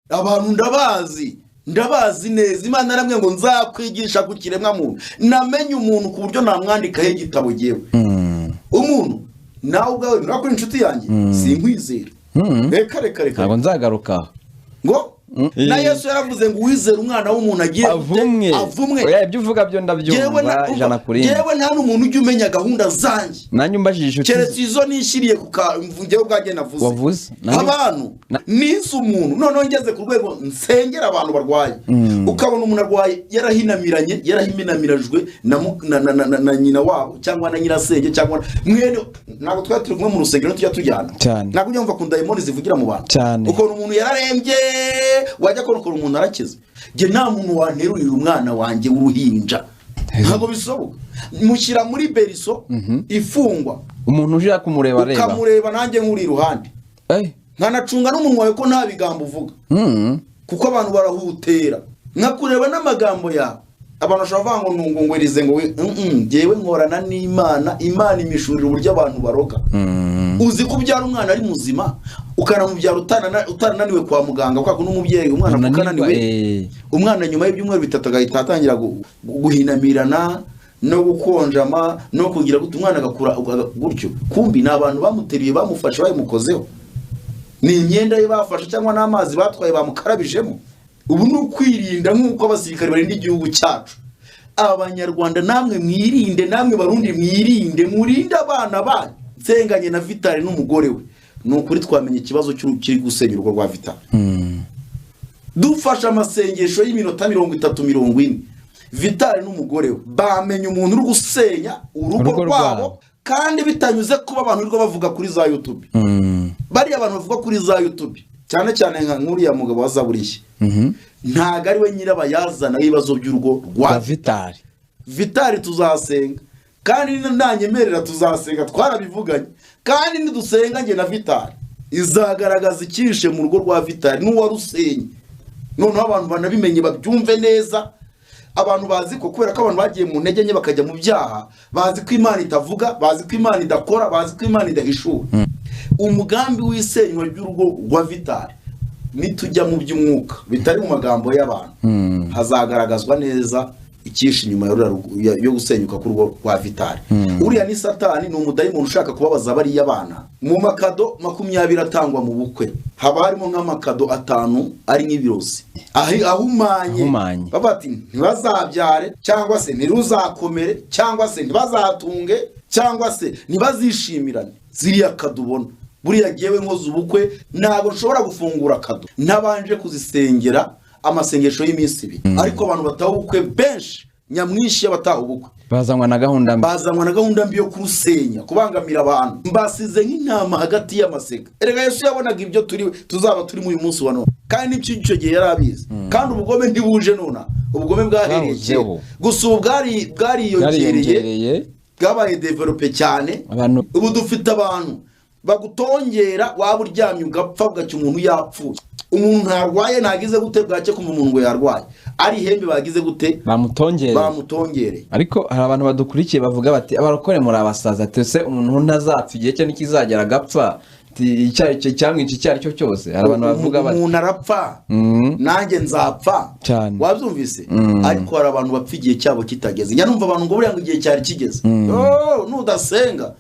abantu ndabazi neza. Imana yaramwe ngo nzakwigisha ku kiremwa muntu. Namenye umuntu ku buryo namwandikaho igitabo jewe. Umuntu nawe ubwawe urakora inshuti yanjye sinkwizera. Reka ntabwo nzagaruka ngo na Yesu yaravuze ngo wizera umwana w'umuntu agiye avumwe. Oya ibyo uvuga byo ndabyumva ijana kuri. Yewe nta n'umuntu ujye umenya gahunda zanjye. Nanyu mbajije keretse izo nishiriye ku mvuge ubwaje navuze. Abantu nisi umuntu none ngeze ku rwego nsengera abantu barwaye. Ukabona umuntu arwaye yarahiminamirajwe na nyina wabo cyangwa na nyirasenge cyangwa mwene ntabwo twaturi kumwe mu rusengero tujya tujyana. Ntabwo ujya mva ku ndayimoni zivugira mu bantu. Uko umuntu yararembye wajya korokora umuntu arakiza. Je nta muntu wanterurira umwana wanjye w'uruhinja. Ntabwo bisoboka. Mushyira muri beriso ifungwa. Umuntu uje kumureba areba. Ukamureba nanjye nkuri iruhande. Nkanacunga n'umuntu wawe ko nta bigambo uvuga. Kuko abantu barahutera. Nkakureba n'amagambo yawe. Abantu bashobora kuvuga ngo Elize ngo jewe nkorana n'Imana. Imana imishurira uburyo abantu baroga. Uzi kubyara umwana ari muzima ukanamubyara utananiwe kwa muganga kwa n'umubyeyi umwana ukananiwe. Umwana nyuma y'ibyumweru bitatu agahita atangira guhinamirana no gukonjama no kugira gute umwana agakura gutyo. Kumbi n'abantu bamuteriye bamufashe bayimukozeho. Ni imyenda ye bafashe cyangwa n'amazi batwaye bamukarabijemo. Ubu ni ukwirinda nk'uko abasirikare barinda igihugu cyacu. Abanyarwanda namwe mwirinde, namwe barundi mwirinde, murinde abana banyu. Nsenganye na Vitali n'umugore we nukuri twamenye ikibazo cy'urukiri gusenya urugo rwa Vitali. Dufasha amasengesho y'iminota 30-40. Vitali n'umugore we bamenye umuntu uri gusenya urugo rwabo kandi bitanyuze kuba abantu rwo bavuga kuri za YouTube. Bari abantu bavuga kuri za YouTube cyane cyane nka nkuriya mugabo wazaburishye. Ntago ari we nyirabayazana ibibazo by'urugo rwa Vitali. Vitali tuzasenga kandi nanyemerera tuzasenga twarabivuganye kandi nidusenga nge na Vitali izagaragaza ikishe mu rugo rwa Vitali n'uwarusenye. None abantu banabimenye babyumve neza. Abantu bazi ko kubera ko abantu bagiye mu ntege nke bakajya mu byaha bazi ko Imana itavuga, bazi ko Imana idakora, bazi ko Imana idahishura. Umugambi w'isenywa ry'urugo rwa Vitali nitujya mu by'umwuka bitari mu magambo y'abantu hazagaragazwa neza ikishinyuma yo gusenyuka ku rugo rwa Vitali. Uriya ni Satani, ni umudayimoni ushaka kubabaza bari y'abana. Mu makado 20 atangwa mu bukwe haba harimo nk'amakado 5 ari nk'ibirozi ahumanye. Babati ntibazabyare cyangwa se ntiruzakomere cyangwa se ntibazatunge cyangwa se ntibazishimirane. Ziriya kadubona buriya giyewe nkoze ubukwe ntago nshobora gufungura kado ntabanje kuzisengera amasengesho y'iminsi 2. Ariko abantu bataho ubukwe benshi nyamwinshi y'abataho ubukwe bazanwa na gahunda mbi yo kurusenya kubangamira abantu. Mbasize nk'intama hagati y'amasega. Erega Yesu yabonaga ibyo tuzaba turi mu uyu munsi wa none kandi n'icyo gihe yarabizi. Kandi ubugome ntibuje nona, ubugome bwahereye gusa bwariyongereye bwabaye develope cyane. Ubu dufite abantu bagutongera waba uryamye ugapfa bwacyo umuntu yapfuye. Umuntu ntarwaye nagize gute bwacye kuma umuntu ngo yarwaye ari hembe bagize gute bamutongere. Ariko hari abantu badukurikiye bavuga bati abarokore muri abasaza tese umuntu ntazapfa igihe cyo nikizagera agapfa icyo cyamwica icyo ari cyo cyose. Hari abantu bavuga bati umuntu arapfa nanjye nzapfa wabyumvise. Ariko hari abantu bapfa igihe cyabo kitageze. Nyanumva abantu ngo buriya ngo igihe cyari kigeze. Nudasenga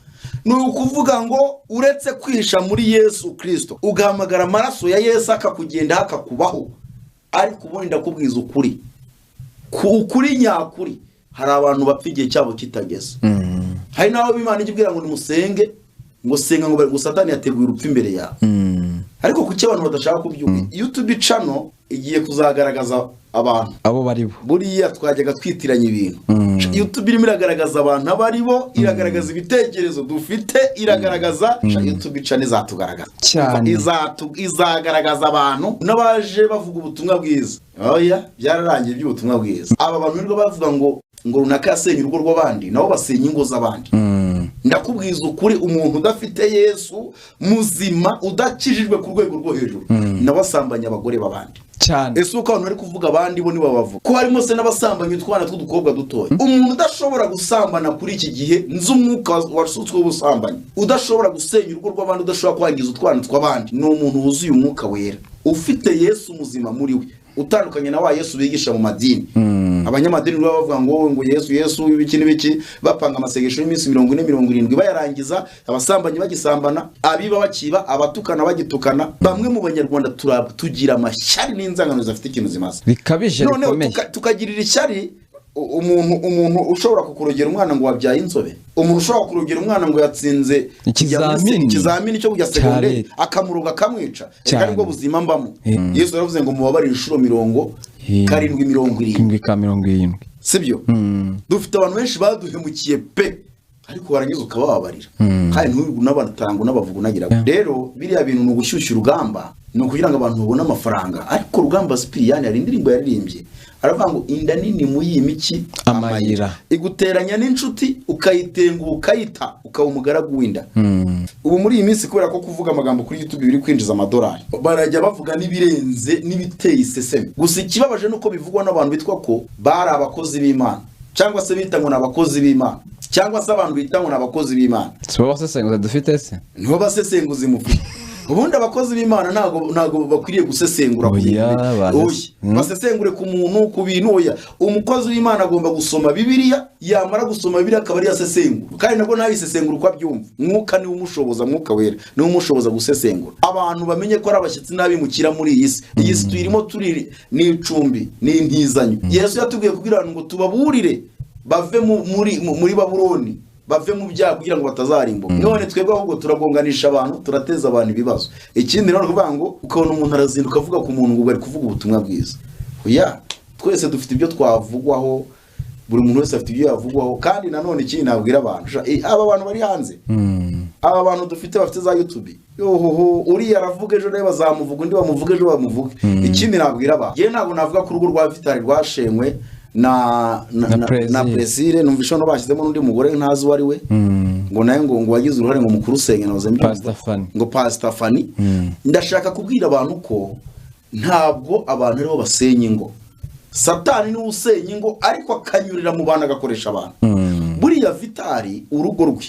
ni ukuvuga ngo uretse kwisha muri Yesu Kristo ugahamagara amaraso ya Yesu akakugenda akakubaho. Ariko ubundi ndakubwiza ukuri nyakuri hari abantu bapfa igihe cyabo kitageze. Hari naho b'Imana igibwira ngo nimusenge ngo senga ngo Satani yateguye urupfu imbere yawe. Ariko kuki abantu badashaka kubyuka? YouTube channel igiye kuzagaragaza abantu abo baribo. Buriya twajyaga twitiranya ibintu. YouTube irimo iragaragaza abantu abaribo, iragaragaza ibitekerezo dufite, iragaragaza YouTube channel izatugaragaza cyane. Izagaragaza abantu n'abaje bavuga ubutumwa bwiza. Oya byararangiye by'ubutumwa bwiza. Aba bantu nirwo bavuga ngo runaka yasenye urugo rw'abandi nabo basenya ingo z'abandi. Ndakubwiza ukuri umuntu udafite Yesu muzima udakijijwe ku rwego rwo hejuru nabasambanya abagore babandi cyane. Ese uko abantu ari kuvuga abandi bo nibo bavuga ko harimo se n'abasambanya utwana tw'udukobwa dutoya. Umuntu udashobora gusambana kuri iki gihe nz'umwuka wasutswe w'ubusambanyi udashobora gusenya urugo rw'abandi udashobora kwangiza utwana tw'abandi ni umuntu wuzuye umwuka wera. ufite Yesu muzima muri we utandukanye na wa Yesu bigisha mu madini. Abanyamadini baba bavuga ngo Yesu ibiki n'ibiki, bapanga amasengesho y'iminsi 40 70 bayarangiza, abasambanyi bagisambana, abiba bakiba, abatukana bagitukana. Bamwe mu banyarwanda tugira amashyari n'inzangano zafite ikintu zimaze bikabije bikomeye. Tukagirira ishyari umuntu ushobora kukurogera umwana ngo wabyaye inzobe, umuntu ushobora kurogera umwana ngo yatsinze ikizamini cyo kujya secondaire akamuroga akamwica. Kandi bwo buzima mbamo. Yesu yaravuze ngo mubabarire inshuro 70 sibyo? Dufite abantu benshi baduhemukiye pe, ariko warangiza ukababarira. Kandi n'abantu n'abavuga nagira. Rero biriya bintu no gushyushya urugamba no kugira ngo abantu babone amafaranga. Ariko rugamba Sipiriyani ari indirimbo yaririmbye aravuga ngo inda nini muyimiki amayira iguteranya n'inshuti ukayitenga ukayita ukaba umugaragu w'inda. Ubu muri iyi minsi kubera ko kuvuga amagambo kuri YouTube biri kwinjiza amadolari, barajya bavuga nibirenze nibiteye iseseme. Gusa ikibabaje nuko bivugwa n'abantu bitwa ko bari abakozi b'Imana, cyangwa se bita ngo n'abakozi b'Imana, cyangwa se abantu bita ngo n'abakozi b'Imana. So basesenguza dufite se niho basesenguza mufite. Ubundi abakozi b'Imana ntago bakwiriye gusesengura ku bintu. Basesengure ku muntu ku bintu oya. Umukozi w'Imana agomba gusoma Bibiliya, yamara gusoma Bibiliya akaba ari yasesengura. Kandi nabwo nabisesengura uko abyumva. Mwuka ni umushoboza, mwuka wera ni umushoboza gusesengura. Abantu bamenye ko ari abashyitsi n'abimukira muri iyi si. Iyi si turimo turi n'icumbi n'intizanyo. Yesu yatubwiye kugira ngo tubaburire bave muri Babuloni, bave mu byago kugira ngo batazarimbuka. None twebwe ahubwo turagonganisha abantu, turateza abantu ibibazo. Ikindi rero kuvuga ngo ukabona umuntu arazinduka avuga ku muntu ngo bari kuvuga ubutumwa bwiza. Oya, twese dufite ibyo twavugwaho, buri muntu wese afite ibyo yavugwaho. Kandi nanone ikindi nabwira abantu, aba bantu bari hanze, aba bantu dufite bafite za YouTube, yohoho uriya aravuga ejo nawe bazamuvuga, undi bamuvuga ejo bamuvuga. Ikindi nabwira abantu, je ntabwo navuga ku rugo rwa Vitali rwashenywe na Presire, numvisho no bashyizemo n'undi mugore ntazi wari we, ngo naye ngo wagize uruhare ngo mukuru senge nazo ngo Pastor Fanny. Ndashaka kubwira abantu ko ntabwo abantu aribo basenya ingo. Satani ni usenya ingo, ariko akanyurira mu bantu agakoresha abantu. Buriya Vitali urugo rwe,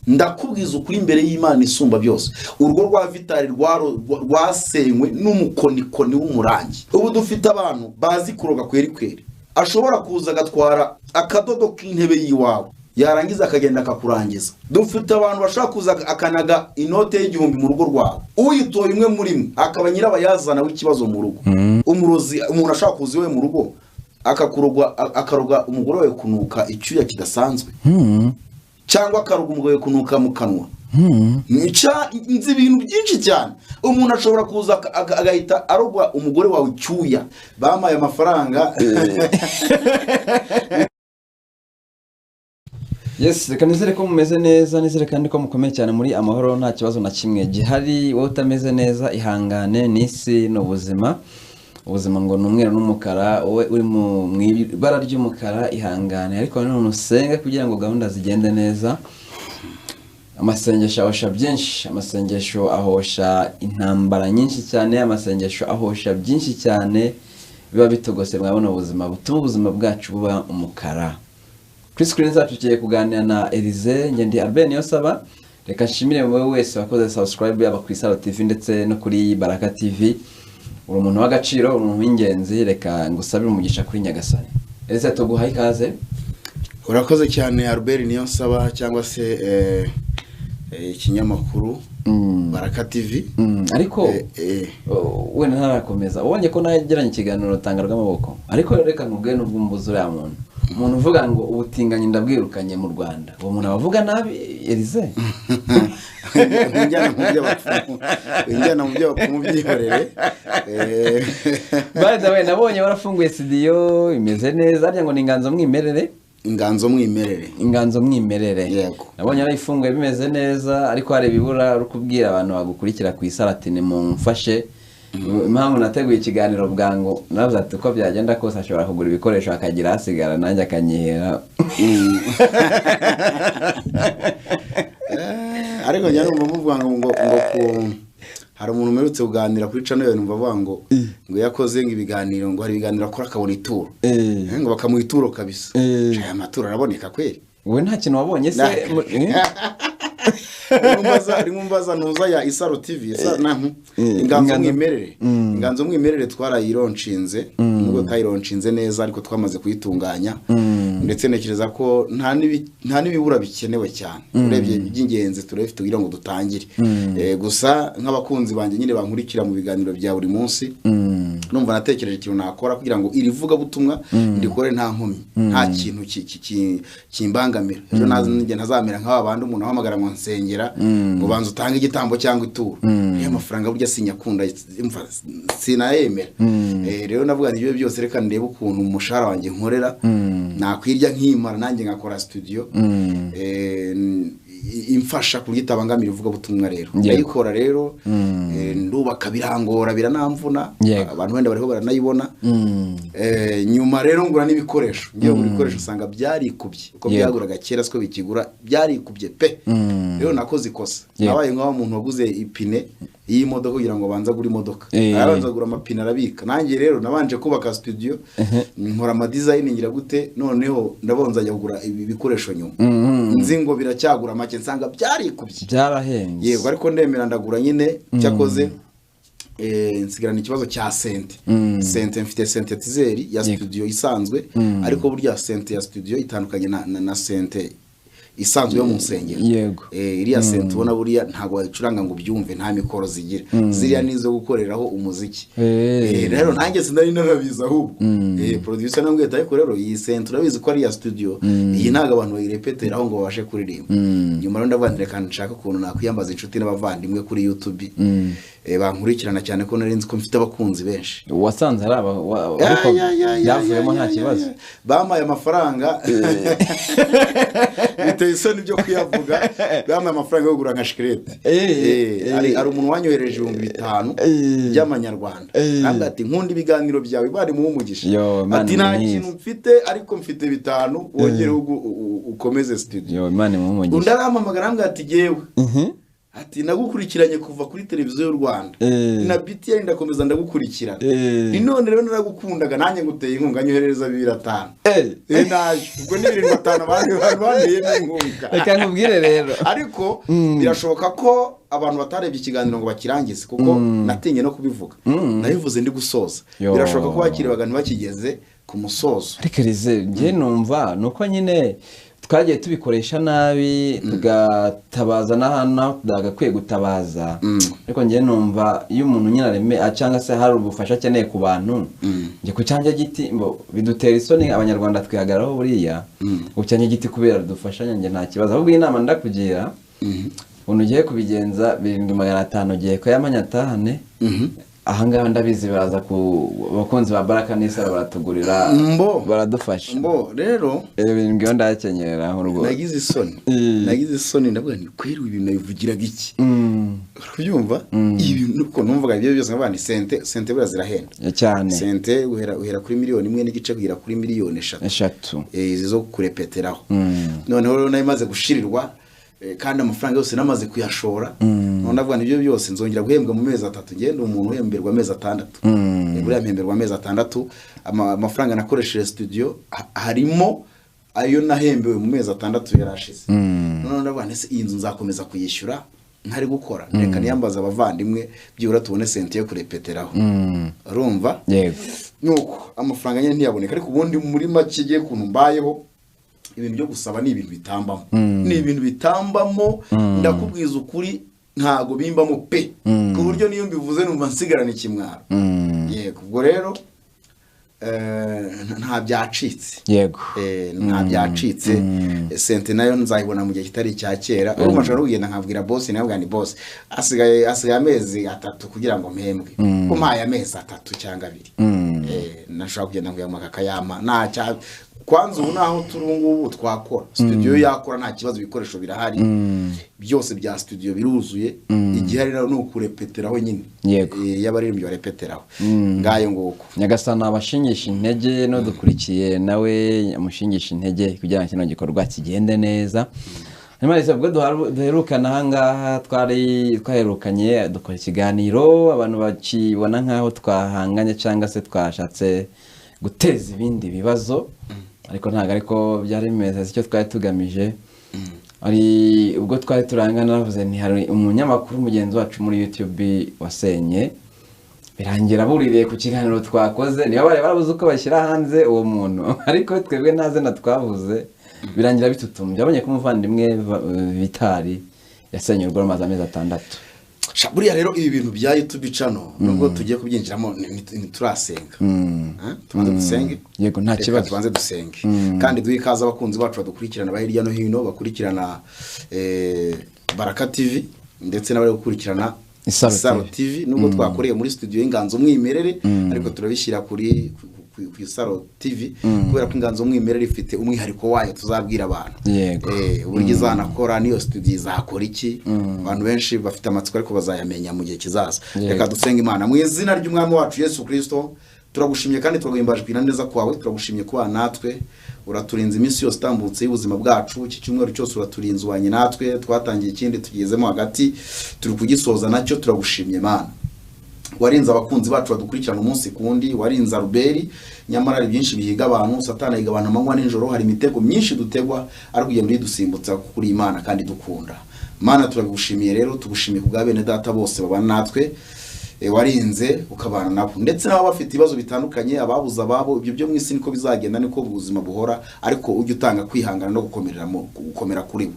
ndakubwiza ukuri imbere y'Imana isumba byose, urugo rwa Vitali rwasenywe n'umukonikoni w'umurangi. Ubu dufite abantu bazi kuroga kweri, ashobora kuza agatwara akadodo k'intebe yiwawe, yarangiza akagenda akakurangiza. Dufite abantu bashaka kuza akanaga inote y'igihumbi mu rugo rwawe, uyitoye imwe muri mwe akaba nyirabayazana w'ikibazo mu rugo. Umurozi, umuntu ashaka kuza iwe mu rugo akaroga umugore we kunuka icyuya kidasanzwe, cyangwa akaroga umugore we kunuka mu kanwa. Nzi ibintu byinshi cyane. Umuntu ashobora kuza agahita arogwa umugore wawe icyuya, bamaye amafaranga. Yes, reka nizere ko mumeze neza, nizere kandi ko mukomeye cyane muri amahoro, nta kibazo na kimwe gihari. Wowe utameze neza ihangane, n'isi n'ubuzima. Ubuzima ngo numwera n'umukara, wowe uri mu ibara ry'umukara ihangane, ariko none usenga kugira ngo gahunda zigende neza. Amasengesho ahosha byinshi, amasengesho ahosha intambara nyinshi cyane, amasengesho ahosha byinshi cyane biba bitogose mwabona ubuzima, butuma ubuzima bwacu buba umukara. Kuri screen zacu tugiye kuganira na Elize, ngendi Albert niyo saba. Reka nshimire wowe wese wakoze subscribe yaba kuri Salo TV ndetse no kuri Baraka TV. Uri umuntu w'agaciro, umuntu w'ingenzi, reka ngusabire umugisha kuri Nyagasani. Elize tuguhaye ikaze. Urakoze cyane Albert niyo saba, cyangwa se ikinyamakuru Baraka TV. Ariko wenda ntarakomeza, ubonye ko nageranye ikiganiro tangarwa amaboko, ariko reka nkubwe n'ubwo mbuzura ya umuntu uvuga ngo ubutinganyi ndabwirukanye mu Rwanda, uwo muntu abavuga nabi Elize. Njyana mu byo byihorere. By the way, nabonye warafunguye studio imeze neza, arya ngo ni inganzo mwimerere. Inganzo mwimerere. Yego. Nabonye arayifunguye bimeze neza, ariko hari bibura rukubwira abantu bagukurikira ku isaratine mu mfashe. Impamvu nateguye ikiganiro bwango navuze ati uko byagenda kose ashobora kugura ibikoresho akagira hasigara nanjye akanyihera. Ariko njya numva muvuga ngo hari umuntu umerutse kuganira kuri channel yawe, numva avuga ngo yakoze ibiganiro, ngo hari ibiganiro akora akabona ituro, ngo bakamuha ituro kabisa. Aya maturo araboneka kweli? Wowe nta kintu wabonye se? rimwe mbaza ntuza ya Isaro TV inganzo mwimerere twarayironshinze nubwo tayironshinze neza ariko twamaze kuyitunganya ndetse nekereza ko nta nibibura bikenewe cyane urebye by'ingenzi turefite kugira ngo dutangire gusa nk'abakunzi banje nyine bankurikira mu biganiro bya buri munsi numva natekereje ikintu nakora kugira ngo irivuga butumwa ndikore nta nkomyi nta kintu kimbangamira ejo ntazamera nk'abandi umuntu ahamagara ngo nsengera ngo banza utange igitambo cyangwa ituro iyo amafaranga burya sinyakunda sinayemera rero navuga n'ibyo byose reka ndebe ukuntu umushahara wanjye nkorera nakwirya nkimara nanjye ngakora studio imfasha kugitabangamiye uvuga butumwa rero ndayikora rero ndubaka birangora biranamvuna abantu wenda bariho baranayibona nyuma rero ngura n'ibikoresho ngiye gura ibikoresho usanga byarikubye uko byaguraga kera siko bikigura byarikubye pe rero nakoze ikosa nabaye nk'aho umuntu waguze ipine y'imodoka kugira ngo banza gura imodoka arabanza gura amapine arabika nanjye rero nabanje kubaka studio nkora ama design ngira gute noneho ndabonza ajya kugura ibi bikoresho nyuma nzi ngo biracyagura make nsanga byarikubye byarahenze yego ariko ndemera ndagura nyine cyakoze nsigarana ikibazo cya sente mfite synthetizer ya studio isanzwe ariko burya sente ya studio itandukanye na sente isanzwe yo mu nsengero yego iriya sente ubona buriya ntago wayicuranga ngo byumve nta mikoro zigira ziriya nizo gukoreraho umuziki rero nanjye sinari narabiza ahubwo producer namwita ariko rero iyi sente urabizi ko ari ya studio iyi ntago abantu bayirepeteraho ngo babashe kuririmba nyuma rero ndavandire kandi nshaka ukuntu nakwiyambaza inshuti n'abavandimwe kuri YouTube bankurikirana cyane ko nari nzi ko mfite abakunzi benshi wasanze ari ariko yavuyemo nta kibazo bamaye amafaranga biteye isoni byo kuyavuga bamaye amafaranga yo kugura nka shikarete ari umuntu wanyohereje 5,000 by'amanyarwanda ntabwo ati nkunda ibiganiro byawe bari mu umugisha ati nta kintu mfite ariko mfite 5 wongere ukomeze studio Imana mu umugisha undaramamagara ntabwo ati jewe ati nagukurikiranye kuva kuri televiziyo y'u Rwanda na BTN ndakomeza ndagukurikirana none rero naragukundaga nanjye nguteye inkunga nyohereza 2,500 naje ubwo ni 2,500 abandi bandeye n'inkunga reka nkubwire rero ariko birashoboka ko abantu batarebye ikiganiro ngo bakirangize kuko natinye no kubivuga nabivuze ndi gusoza birashoboka ko bakirebaga ntibakigeze ku musozo ariko Elize ngiye numva nuko nyine twagiye tubikoresha nabi tugatabaza n'ahana tudagakwiye gutabaza ariko ngiye numva iyo umuntu nyine cyangwa se hari ubufasha akeneye ku bantu ngiye ku cyanja giti bidutera isoni abanyarwanda twihagararaho buriya ucyanya giti kubera dufashanya nge nta kibazo ahubwo inama ndakugira umuntu ugiye kubigenza 7,500 ugiye ko yamanyatahane ahangaha ndabizi baraza ku bakunzi ba Baraka n'Isara baratugurira baradufasha rero ibintu ndakenyera aho rwo nagize isoni ndavuga ni kweri ibintu nabivugiraga iki ubyumva ibintu uko numvaga ibyo byose nk'abandi sente bura zirahenda cyane sente uhera kuri 1,000,000 n'igice kugera kuri 3,000,000 izi zo kurepeteraho noneho rero nayimaze gushirirwa kandi amafaranga yose namaze kuyashora none avuga nibyo byose nzongera guhembwa mu mezi 3 ngende umuntu uhemberwa amezi 6 buriya mpemberwa amezi 6 amafaranga nakoresheje studio harimo ayo nahembewe mu mezi 6 yarashize none ndavuga nese iyi nzu nzakomeza kuyishyura ntari gukora reka niyambaza abavandimwe byura tubone sente yo kurepeteraho urumva yego nuko amafaranga nyine ntiyaboneka ariko ubundi muri make giye kuntu mbayeho ibintu byo gusaba ni ibintu bitambamo ndakubwiza ukuri ntago bimbamo pe ku buryo niyo mbivuze numva nsigarana ikimwaro yego ubwo rero nta byacitse yego nta byacitse sente nayo nzayibona mu gihe kitari cya kera urumva nshobora kugenda nkabwira boss nabwo ni boss asigaye amezi 3 kugira ngo mpembwe kumpaye amezi 3 cyangwa 2 nashobora kugenda nkuyamaka kayama nta kwanza ubu naho turungu twakora studio yakora nta kibazo ibikoresho birahari byose bya studio biruzuye igihari rero no kurepeteraho nyine y'abaririmbyi barepeteraho ngayo nguko Nyagasana abashingisha intege no dukurikiye nawe amushingisha intege kugira ngo kino gikorwa kigende neza nyuma y'isabwo duherukana hangaha twaherukanye dukora ikiganiro abantu bakibona nkaho twahanganye cyangwa se twashatse guteza ibindi bibazo ariko ntago ariko byari bimeze icyo twari tugamije ari ubwo twari turangana navuze nti hari umunyamakuru mugenzi wacu muri YouTube wasenye birangira buririye ku kiganiro twakoze niba bari barabuze uko bashyira hanze uwo muntu ariko twebwe ntaze na twavuze birangira bitutumye abonye ko umuvandimwe Vitali yasenye urugo rw'amazi amezi 6. buriya rero ibi bintu bya YouTube channel nubwo tugiye kubyinjiramo ntiturasenga tubanze dusenge yego nta kibazo tubanze dusenge kandi duhe ikaze abakunzi bacu badukurikirana bahirya no hino bakurikirana Baraka TV ndetse n'abari gukurikirana Isaro TV nubwo twakoreye muri studio y'Inganzo Mwimerere ariko turabishyira kuri ku Isaro TV kubera ko Inganzo Mwimerere ifite umwihariko wayo tuzabwira abantu uburyo izanakora niyo studio izakora iki abantu benshi bafite amatsiko ariko bazayamenya mu gihe kizaza reka dusenga Imana mu izina ry'umwami wacu Yesu Kristo turagushimye kandi turaguhimbaje kwina neza kwawe turagushimye kuba natwe uraturinze iminsi yose tambutse y'ubuzima bwacu iki cyumweru cyose uraturinze wanye natwe twatangiye ikindi tugezemo hagati turi kugisoza nacyo turagushimye Mana warinze abakunzi bacu badukurikirana umunsi kundi warinze Ruberi nyamara ari byinshi bihiga abantu satana yiga abantu amanywa n'ijoro hari imitego myinshi dutegwa ariko ugenda udusimbutsa kuri Imana kandi dukunda Mana turagushimiye rero tugushimiye kubwa bene data bose babana natwe warinze ukabana nabo ndetse nabo bafite ibibazo bitandukanye ababuza ababo ibyo byo mwisi niko bizagenda niko ubuzima buhora ariko ujye utanga kwihangana no gukomera kuri bo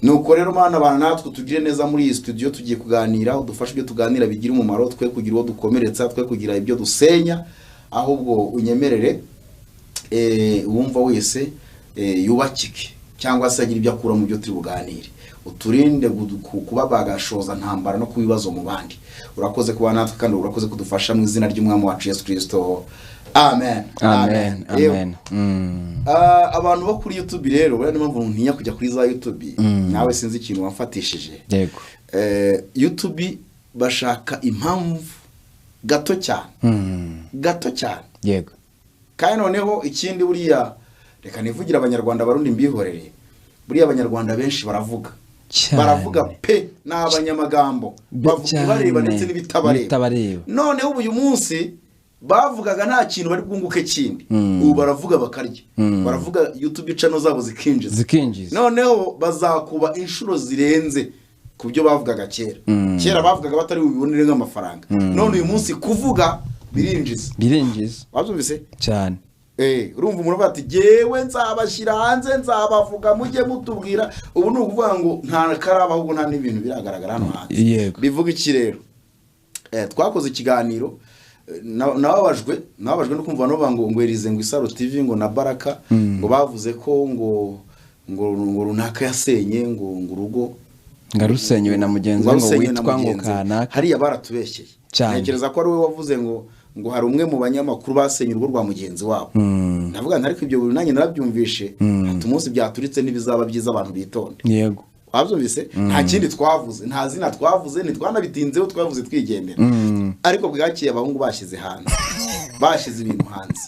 nuko rero Mana bana natwe tugire neza muri iyi studio tugiye kuganira udufashe ibyo tuganira bigira umumaro twe kugira uwo dukomeretsa twe kugira ibyo dusenya ahubwo unyemerere wumva wese yubakike cyangwa se agira ibyo akura mu byo turi buganire uturinde kuba bagashoza ntambara no kubibazo mu bandi urakoze kuba natwe kandi urakoze kudufasha mu izina ry'umwami wacu Yesu Kristo amen amen amen abantu bo kuri YouTube rero bari mpamvu ntinya kujya kuri za YouTube nawe sinzi ikintu wamfatishije yego YouTube bashaka impamvu gato cyane yego kandi noneho ikindi buriya reka nivugira abanyarwanda barundi mbihorere buriya abanyarwanda benshi baravuga pe n'abanyamagambo bavuga bareba ndetse n'ibitabareba noneho uyu munsi bavugaga nta kintu bari bwunguke kindi ubu baravuga bakarya baravuga YouTube channel zabo zikinjiza noneho bazakuba inshuro zirenze kubyo bavugaga kera bavugaga batari bubibonere nk'amafaranga none uyu munsi kuvuga birinjiza wabyumvise cyane urumva umuntu bati jewe nzabashyira hanze nzabavuga mujye mutubwira ubu ni ukuvuga ngo nta karaba ahubwo nta n'ibintu biragaragara hano hanze bivuga iki rero twakoze ikiganiro nababajwe no kumva ngo Elize ngo Isaro TV ngo na Baraka ngo bavuze ko ngo runaka yasenye ngo urugo ngarusenyewe na mugenzi ngo witwa ngo kanaka hariya baratubeshyeye ntekereza ko ari we wavuze ngo hari umwe mu banyamakuru basenye urugo rwa mugenzi wabo ndavuga nti ariko ibyo buri nanjye narabyumvishe ati umunsi byaturitse n'ibizaba byiza abantu bitonde yego wabyumvise nta kindi twavuze nta zina twavuze ntitwanabitinzeho twavuze twigendera ariko bwakiye abahungu bashyize ibintu hanze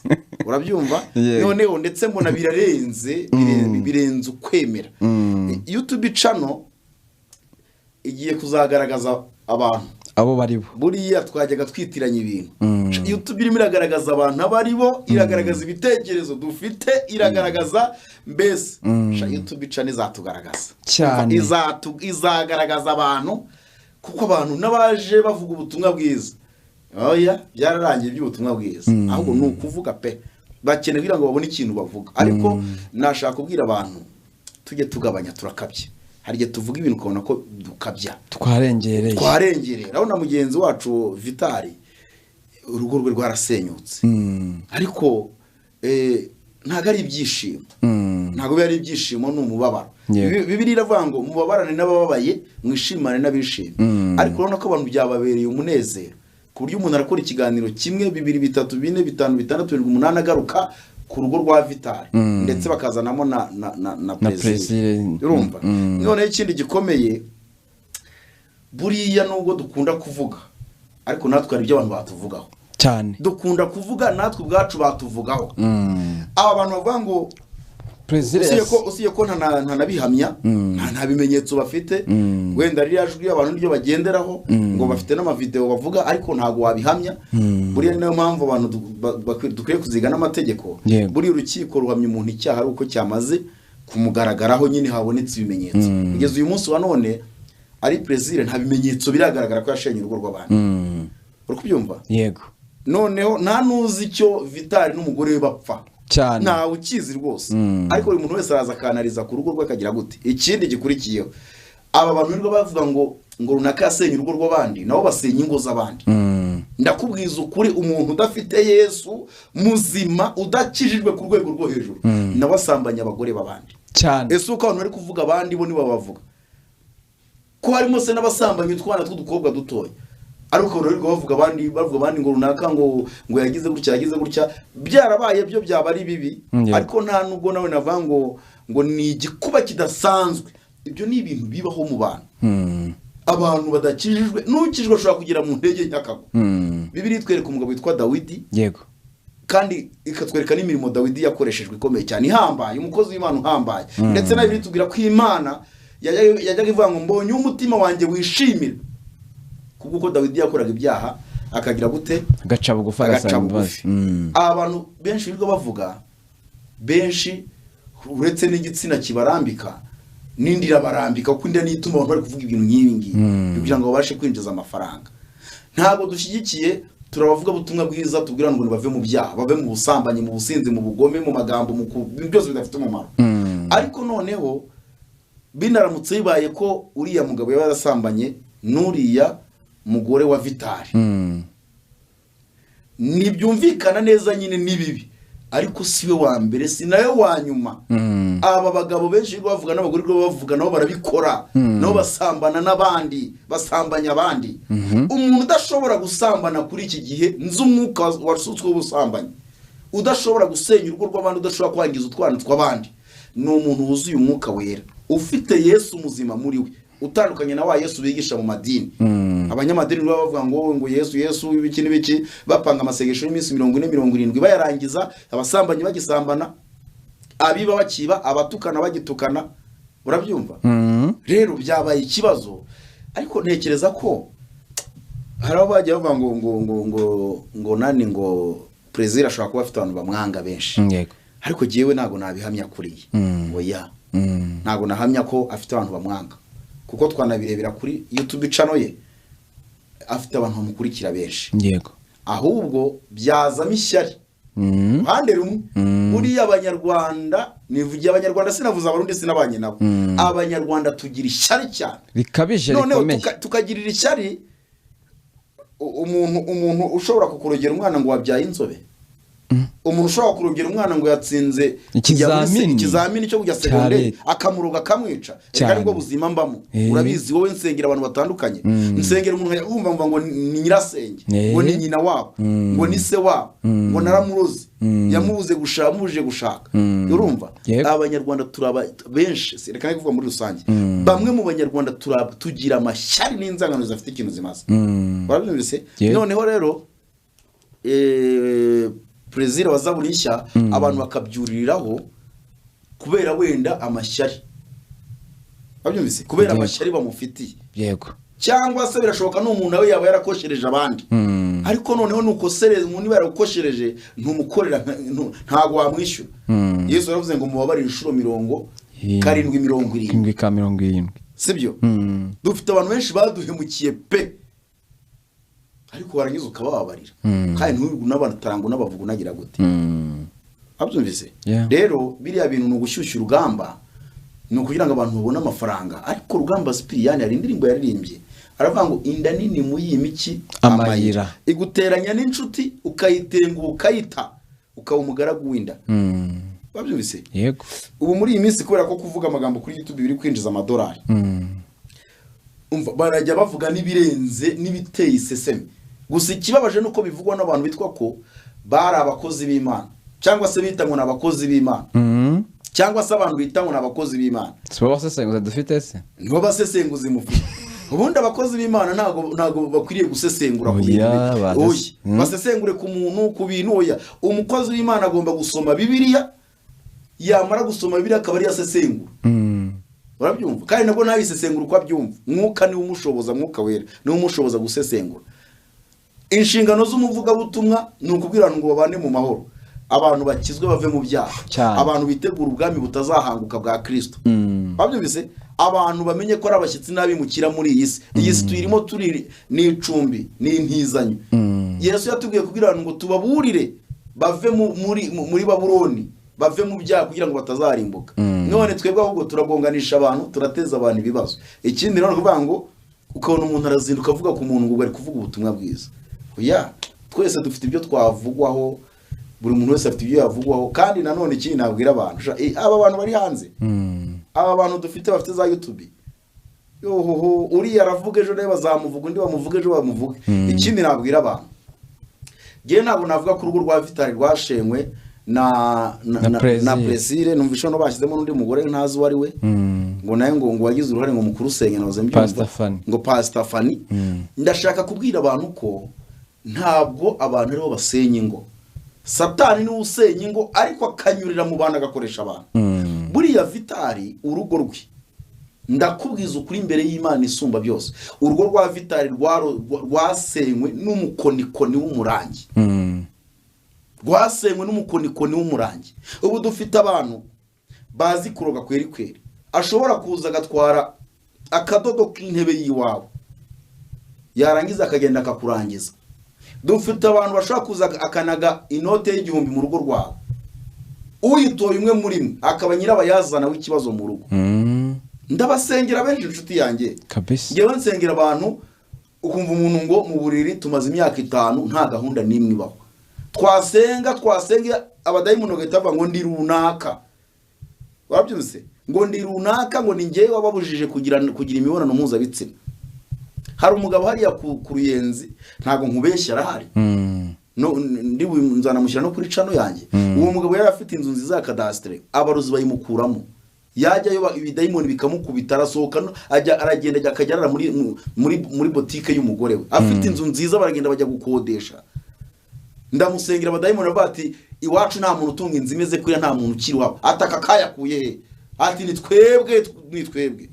urabyumva noneho ndetse mbona birenze ukwemera YouTube channel igiye kuzagaragaza abantu abo baribo buriya twajyaga twitiranya ibintu YouTube irimo iragaragaza abantu abaribo iragaragaza ibitekerezo dufite iragaragaza mbese YouTube channel izatugaragaza cyane izagaragaza abantu kuko abantu nabaje bavuga ubutumwa bwiza oya byararangiye by'ubutumwa bwiza ahubwo ni ukuvuga pe bakeneye kugira ngo babone ikintu bavuga ariko nashaka kubwira abantu tujye tugabanya turakabye hari igihe tuvuga ibintu ukabona ko dukabya twarengereye urabona mugenzi wacu Vitali urugo rwe rwarasenyutse ariko ntago ari ibyishimo ntago ari ibyishimo ni umubabaro Bibiliya iravuga ngo mubabarane n'abababaye mwishimane n'abishimye ariko urabona ko abantu byababereye umunezero ku buryo umuntu arakora ikiganiro kimwe 2 3 4 5 6 7 8 agaruka ku rugo rwa Vitali ndetse bakazanamo na president urumva none ikindi gikomeye buriya nubwo dukunda kuvuga ariko natwe ari byo abantu batuvugaho cyane dukunda kuvuga natwe ubwacu batuvugaho aba bantu bavuga ngo usiye ko ntanabihamya nta bimenyetso bafite wenda ririya jwi abantu niryo bagenderaho ngo bafite n'amavideo bavuga ariko ntago wabihamya buriya niyo mpamvu abantu dukwiye kuziga n'amategeko buri urukiko ruhamya umuntu icyaha ari uko cyamaze kumugaragaraho nyine habonetse ibimenyetso kugeza uyu munsi wa none ari Plaisir nta bimenyetso biragaragara ko yashenye urugo rw'abandi uri kubyumva yego noneho nta nuzi icyo Vital n'umugore we bapfa cyane nta ukizi rwose ariko buri muntu wese araza akanariza ku rugo rwe akagira gute ikindi gikurikiyeho aba bantu nirwo bavuga ngo runaka yasenye urugo rw'abandi nabo basenya ingo z'abandi ndakubwiza ukuri umuntu udafite Yesu muzima udakijijwe ku rwego rwo hejuru nawe asambanya abagore b'abandi cyane ese uko abantu bari kuvuga abandi bo nibo bavuga ko harimo se n'abasambanyi utwana tw'udukobwa dutoya ariko rero bavuga abandi ngo runaka ngo yagize gutya byarabaye byo byaba ari bibi ariko nta nubwo nawe navuga ngo ni igikuba kidasanzwe ibyo ni ibintu bibaho mu bantu abantu badakijijwe n'ukijwe ashobora kugira mu ntege nyakago Bibiliya itwereka umugabo witwa Dawidi yego kandi ikatwereka n'imirimo Dawidi yakoreshejwe ikomeye cyane ihambaye umukozi w'Imana uhambaye ndetse na Bibiliya itubwira ko Imana yajyaga ivuga ngo mbonye umutima wanjye wishimira kuko Dawidi yakoraga ibyaha akagira gute agaca bugufi agasaba abantu benshi bigo bavuga benshi uretse n'igitsina kibarambika n'indira barambika kuko inda nituma abantu bari kuvuga ibintu nk'ibi ngibi kugira ngo babashe kwinjiza amafaranga ntabwo dushyigikiye turabavuga butumwa bwiza tubwira ngo bave mu byaha bave mu busambanyi mu businzi mu bugome mu magambo mu byose bidafite umumaro ariko noneho binaramutse bibaye ko uriya mugabo yaba yarasambanye n'uriya mugore wa Vital nibyumvikana neza nyine nibibi ariko siwe wa mbere si nayo wa nyuma aba bagabo benshi bavuga n'abagore bavuga nabo barabikora nabo basambana n'abandi basambanya abandi umuntu udashobora gusambana kuri iki gihe nzi umwuka wasutswe w'ubusambanyi udashobora gusenya urugo rw'abandi udashobora kwangiza utwana tw'abandi ni umuntu wuzuye umwuka wera ufite Yesu muzima muri we utandukanye na wa Yesu bigisha mu madini abanyamadini bavuga ngo Yesu ibiki n'ibiki bapanga amasengesho y'iminsi 40-70 bayarangiza abasambanyi bagisambana abiba bakiba abatukana bagitukana urabyumva rero byabaye ikibazo ariko ntekereza ko hari abajya bavuga ngo nani ngo Plaisir ashobora kuba afite abantu bamwanga benshi ariko jewe nago nabihamya kuri oya nago nahamya ko afite abantu bamwanga kuko twanabirebera kuri YouTube channel ye afite abantu bamukurikira benshi yego ahubwo byazamo ishyari hande rumwe muri abanyarwanda nivugiye abanyarwanda sinavuza abarundi sinabanye nabo abanyarwanda tugira ishyari cyane bikabije rikomeye tukagirira ishyari umuntu ushobora kukurogera umwana ngo wabyaye inzobe umuntu ushobora kurogera umwana ngo yatsinze ikizamini cyo kujya segonderi akamuroga akamwica kandi bwo buzima mbamo urabizi wowe nsengera abantu batandukanye nsengera umuntu yumva ngo ni nyirasenge ngo ni nyina wabo ngo ni se wabo ngo naramurozi yamubuze gushaka urumva abanyarwanda turaba benshi reka kuvuga muri rusange bamwe mu banyarwanda tugira amashyari n'inzangano zafite ikintu zimaze barabyumvise noneho rero Plaisir wazaburishya abantu bakabyuriraho kubera wenda amashyari babyumvise kubera amashyari bamufitiye yego cyangwa se birashoboka n'umuntu nawe yaba yarakoshereje abandi ariko noneho nukosereze umuntu yarakoshereje ntumukorera ntago wamwishyura Yesu yaravuze ngo mubabarire inshuro 70 sibyo dufite abantu benshi baduhemukiye pe ariko warangiza ukababarira kandi n'ubu n'abantu tarango n'abavuga nagira gute abyumvise rero biriya bintu no gushyushya urugamba no kugira ngo abantu babone amafaranga ariko rugamba Spiriane yari indirimbo yaririmbye aravuga ngo inda nini muyimiki amayira iguteranya n'inshuti ukayitenguka ukayita ukaba umugaragu w'inda babyumvise yego ubu muri iyi minsi kubera ko kuvuga amagambo kuri YouTube biri kwinjiza amadolari barajya bavuga nibirenze nibiteye iseseme gusa ikibabaje nuko bivugwa n'abantu bitwa ko bari abakozi b'Imana cyangwa se bita ngo nabakozi b'Imana cyangwa se abantu bita ngo nabakozi b'Imana so basesenguza dufite se nibo basesenguza mufite ubundi abakozi b'Imana ntago bakwiriye gusesengura ku bintu basesengure ku muntu ku bintu oya umukozi w'Imana agomba gusoma Bibiliya yamara gusoma Bibiliya akaba ari yasesengura urabyumva kandi nabwo nabisesengura uko abyumva mwuka ni umushoboza mwuka wera ni umushoboza gusesengura inshingano z'umuvuga butumwa ni ukubwira ngo babane mu mahoro abantu bakizwe bave mu byaha, abantu bitegura ubwami butazahanguka bwa Kristo. Babyumvise, abantu bamenye ko ari abashyitsi n'abimukira muri iyi si. Iyi si turimo turi n'icumbi n'intizanyo. Yesu yatubwiye kugira ngo tubaburire bave muri Babuloni, bave mu byaha kugira ngo batazarimbuka. None twebwe ahubwo turagonganisha abantu, turateza abantu ibibazo. Ikindi rero kuvuga ngo ukabona umuntu arazinduka avuga ku muntu ngo bari kuvuga ubutumwa bwiza. Oya, twese dufite ibyo twavugwaho, buri muntu wese afite ibyo yavugwaho. Kandi nanone ikindi nabwira abantu, aba bantu bari hanze, aba bantu dufite bafite za YouTube, yohoho uriya aravuga ejo nawe bazamuvuga, undi bamuvuga ejo bamuvuga. Ikindi nabwira abantu, ngiye ntabwo navuga ko urugo rwa Vitali rwashenywe na Presire, numvisha no bashyizemo n'undi mugore ntazi wari we, ngo naye ngo wagize uruhare ngo mukuru usenya nazo ngo Pastor Fanny. Ndashaka kubwira abantu ko ntabwo abantu aribo basenya ingo. Satani niwe usenya ingo, ariko akanyurira mu bantu agakoresha abantu. Buriya Vitali urugo rwe, ndakubwiza ukuri imbere y'Imana isumba byose, urugo rwa Vitali rwasenywe n'umukonikoni w'umurangi. Rwasenywe n'umukonikoni w'umurangi. Ubu dufite abantu bazi kuroga kweri, ashobora kuza agatwara akadodo k'intebe y'iwawe, yarangiza akagenda akakurangiza. Dufite abantu bashobora kuza akanaga inote y'igihumbi mu rugo rwawe, uyitoye umwe muri mwe akaba nyirabayazana w'ikibazo mu rugo. Ndabasengera benshi inshuti yanjye kabisa. Ngewe nsengera abantu, ukumva umuntu ngo mu buriri tumaze imyaka 5 nta gahunda n'imwe ibaho. Twasenga abadayimoni bagahita bavuga ngo ndi runaka. Wabyumvise? Ngo ndi runaka, ngo ni ngewe wababujije kugira imibonano mpuzabitsina. Hari umugabo hariya ku Ruyenzi, ntago nkubeshya arahari. Ndi nzanamushyira no kuri cano yanjye. Uwo mugabo yari afite inzu nziza ya cadastre, abarozi bayimukuramo. Yajyayo ibidayimoni bikamukubita, arasohoka aragenda akajyarara muri botike y'umugore we. Afite inzu nziza, baragenda bajya gukodesha. Ndamusengera abadayimoni bati iwacu nta muntu utunga inzu imeze kuri, nta muntu ukiriho. Ataka kayakuye he? Ati ni twebwe.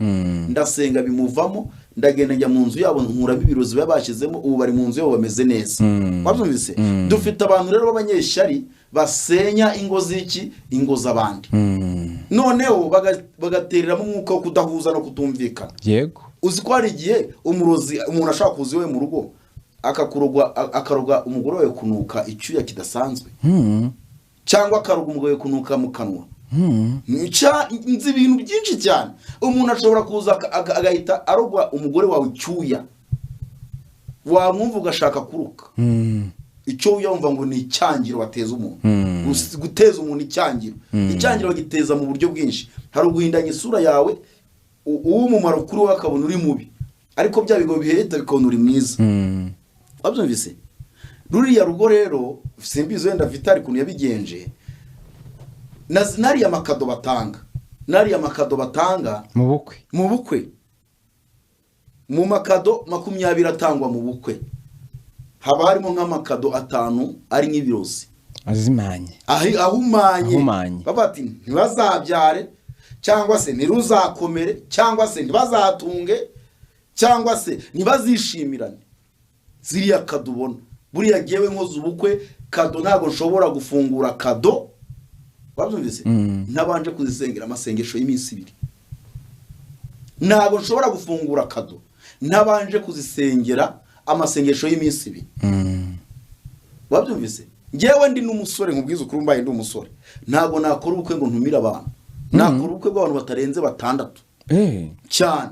Ndasenga bimuvamo, ndagenda njya mu nzu yabo, nkura bibirozi babashizemo, ubu bari mu nzu yabo bameze neza. Babyumvise? Dufite abantu rero b'abanyeshyari basenya ingo z'abandi. Noneho bagatereramo umwuka wo kudahuza no kutumvikana. Yego. Uzi ko hari igihe umuntu ashaka kuza iwe mu rugo akaroga umugore we kunuka icyuya kidasanzwe, cyangwa akaroga umugore we kunuka mu kanwa. Nzi ibintu byinshi cyane. Umuntu ashobora kuza agahita arogwa umugore wawe icyuya, wamwumva ugashaka kuruka. Icyo uyumva ngo ni icyangiro wateza umuntu. Guteza umuntu icyangiro bagiteza mu buryo bwinshi. Hari uguhindanya isura yawe, uw'umumaro kuri wowe akabona uri mubi, ariko bya bigo biheta bikabona uri mwiza. Wabyumvise? Ruriya rugo rero simbizo wenda Vitali kuntu yabigenje, nariya makado batanga mu bukwe, mu makado 20 atangwa mu bukwe, haba harimo nk'amakado 5 ari nk'ibirozi azimanye, ahumanye. Babati ntibazabyare, cyangwa se ntiruzakomere, cyangwa se ntibazatunge, cyangwa se ntibazishimirane. Ziriya kado ubona, buriya gewe nkoze ubukwe, kado ntago nshobora gufungura kado. Wabyumvise? Ntabanje kuzisengera amasengesho y'iminsi 2. Ntago nshobora gufungura kado ntabanje kuzisengera amasengesho y'iminsi 2. Wabyumvise? Ngewe ndi n'umusore, nkubwiza ukuri mbaye ndi umusore, ntago nakora ubukwe ngo ntumira abantu. Nakora ubukwe bw'abantu batarenze 6. Cyane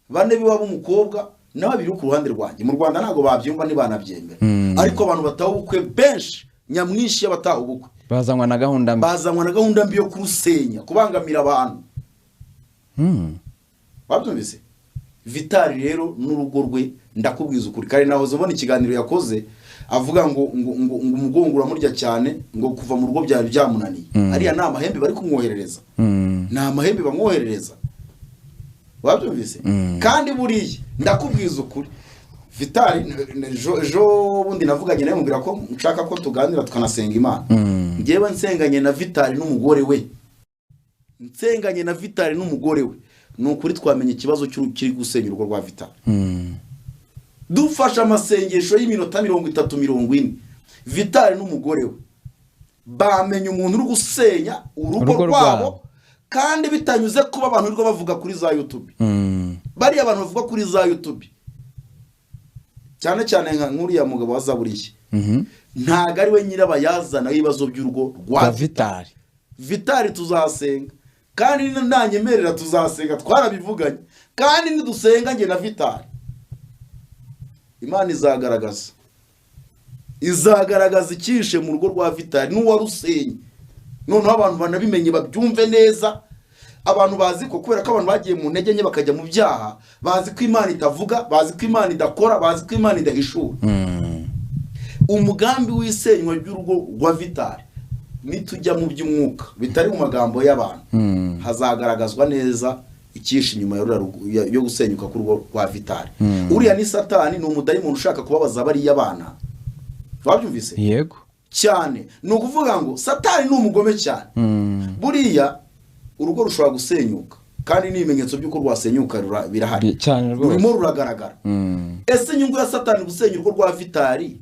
4 biwabo umukobwa na 2 ku ruhande rwanjye. Mu Rwanda ntago babyumva ntibanabyemera, ariko abantu bataho ubukwe benshi nyamwinshi y'abataho ubukwe bazanwa na gahunda mbi yo kurusenya, kubangamira abantu. Wabyumvise? Vitali rero n'urugo rwe, ndakubwiza ukuri, kare naho zobona ikiganiro yakoze avuga ngo umugongura murya cyane, ngo kuva mu rugo byari byamunaniye. Ariya nta mahembe bari kumwoherereza, nta mahembe bamwoherereza. Wabyumvise? Kandi buriye ndakubwiza ukuri, Vitali jo bundi navuganye nawe mubwira ko nshaka ko tuganira tukanasenga Imana. Ngewe nsenganye na Vitali n'umugore we, nukuri twamenye ikibazo kiri gusenya urugo rwa Vitali. Dufasha amasengesho y'iminota 30-40, Vitali n'umugore we bamenye umuntu uri gusenya urugo rwabo kandi bitanyuze kuba abantu birirwa bavuga kuri za YouTube. Bariya abantu bavuga kuri za YouTube cyane cyane nk'uriya mugabo wazaburiye ntago ari we nyirabayazana w'ibibazo by'urugo rwa Vitali tuzasenga kandi nanyemerera tuzasenga twarabivuganye kandi nidusenga nge na Vitali Imana izagaragaza icyishe mu rugo rwa Vitali n'uwarusenye. Noneho abantu banabimenye babyumve neza, abantu bazi ko kubera ko abantu bagiye mu ntege nke bakajya mu byaha, bazi ko Imana itavuga, bazi ko Imana idakora, bazi ko Imana idahishura. Umugambi w'isenywa ry'urugo rwa Vitali nitujya mu by'umwuka bitari mu magambo y'abantu, hazagaragazwa neza icyishe inyuma yo gusenyuka ku rugo rwa Vitali. Uriya ni Satani, ni umudayimoni ushaka kubabaza bariya abana. Wabyumvise? Yego cyane. Ni ukuvuga ngo Satani ni umugome cyane. Buriya urugo rushobora gusenyuka kandi n'ibimenyetso by'uko rwasenyuka birahari, rurimo ruragaragara. Ese inyungu ya Satani gusenya urugo rwa Vitali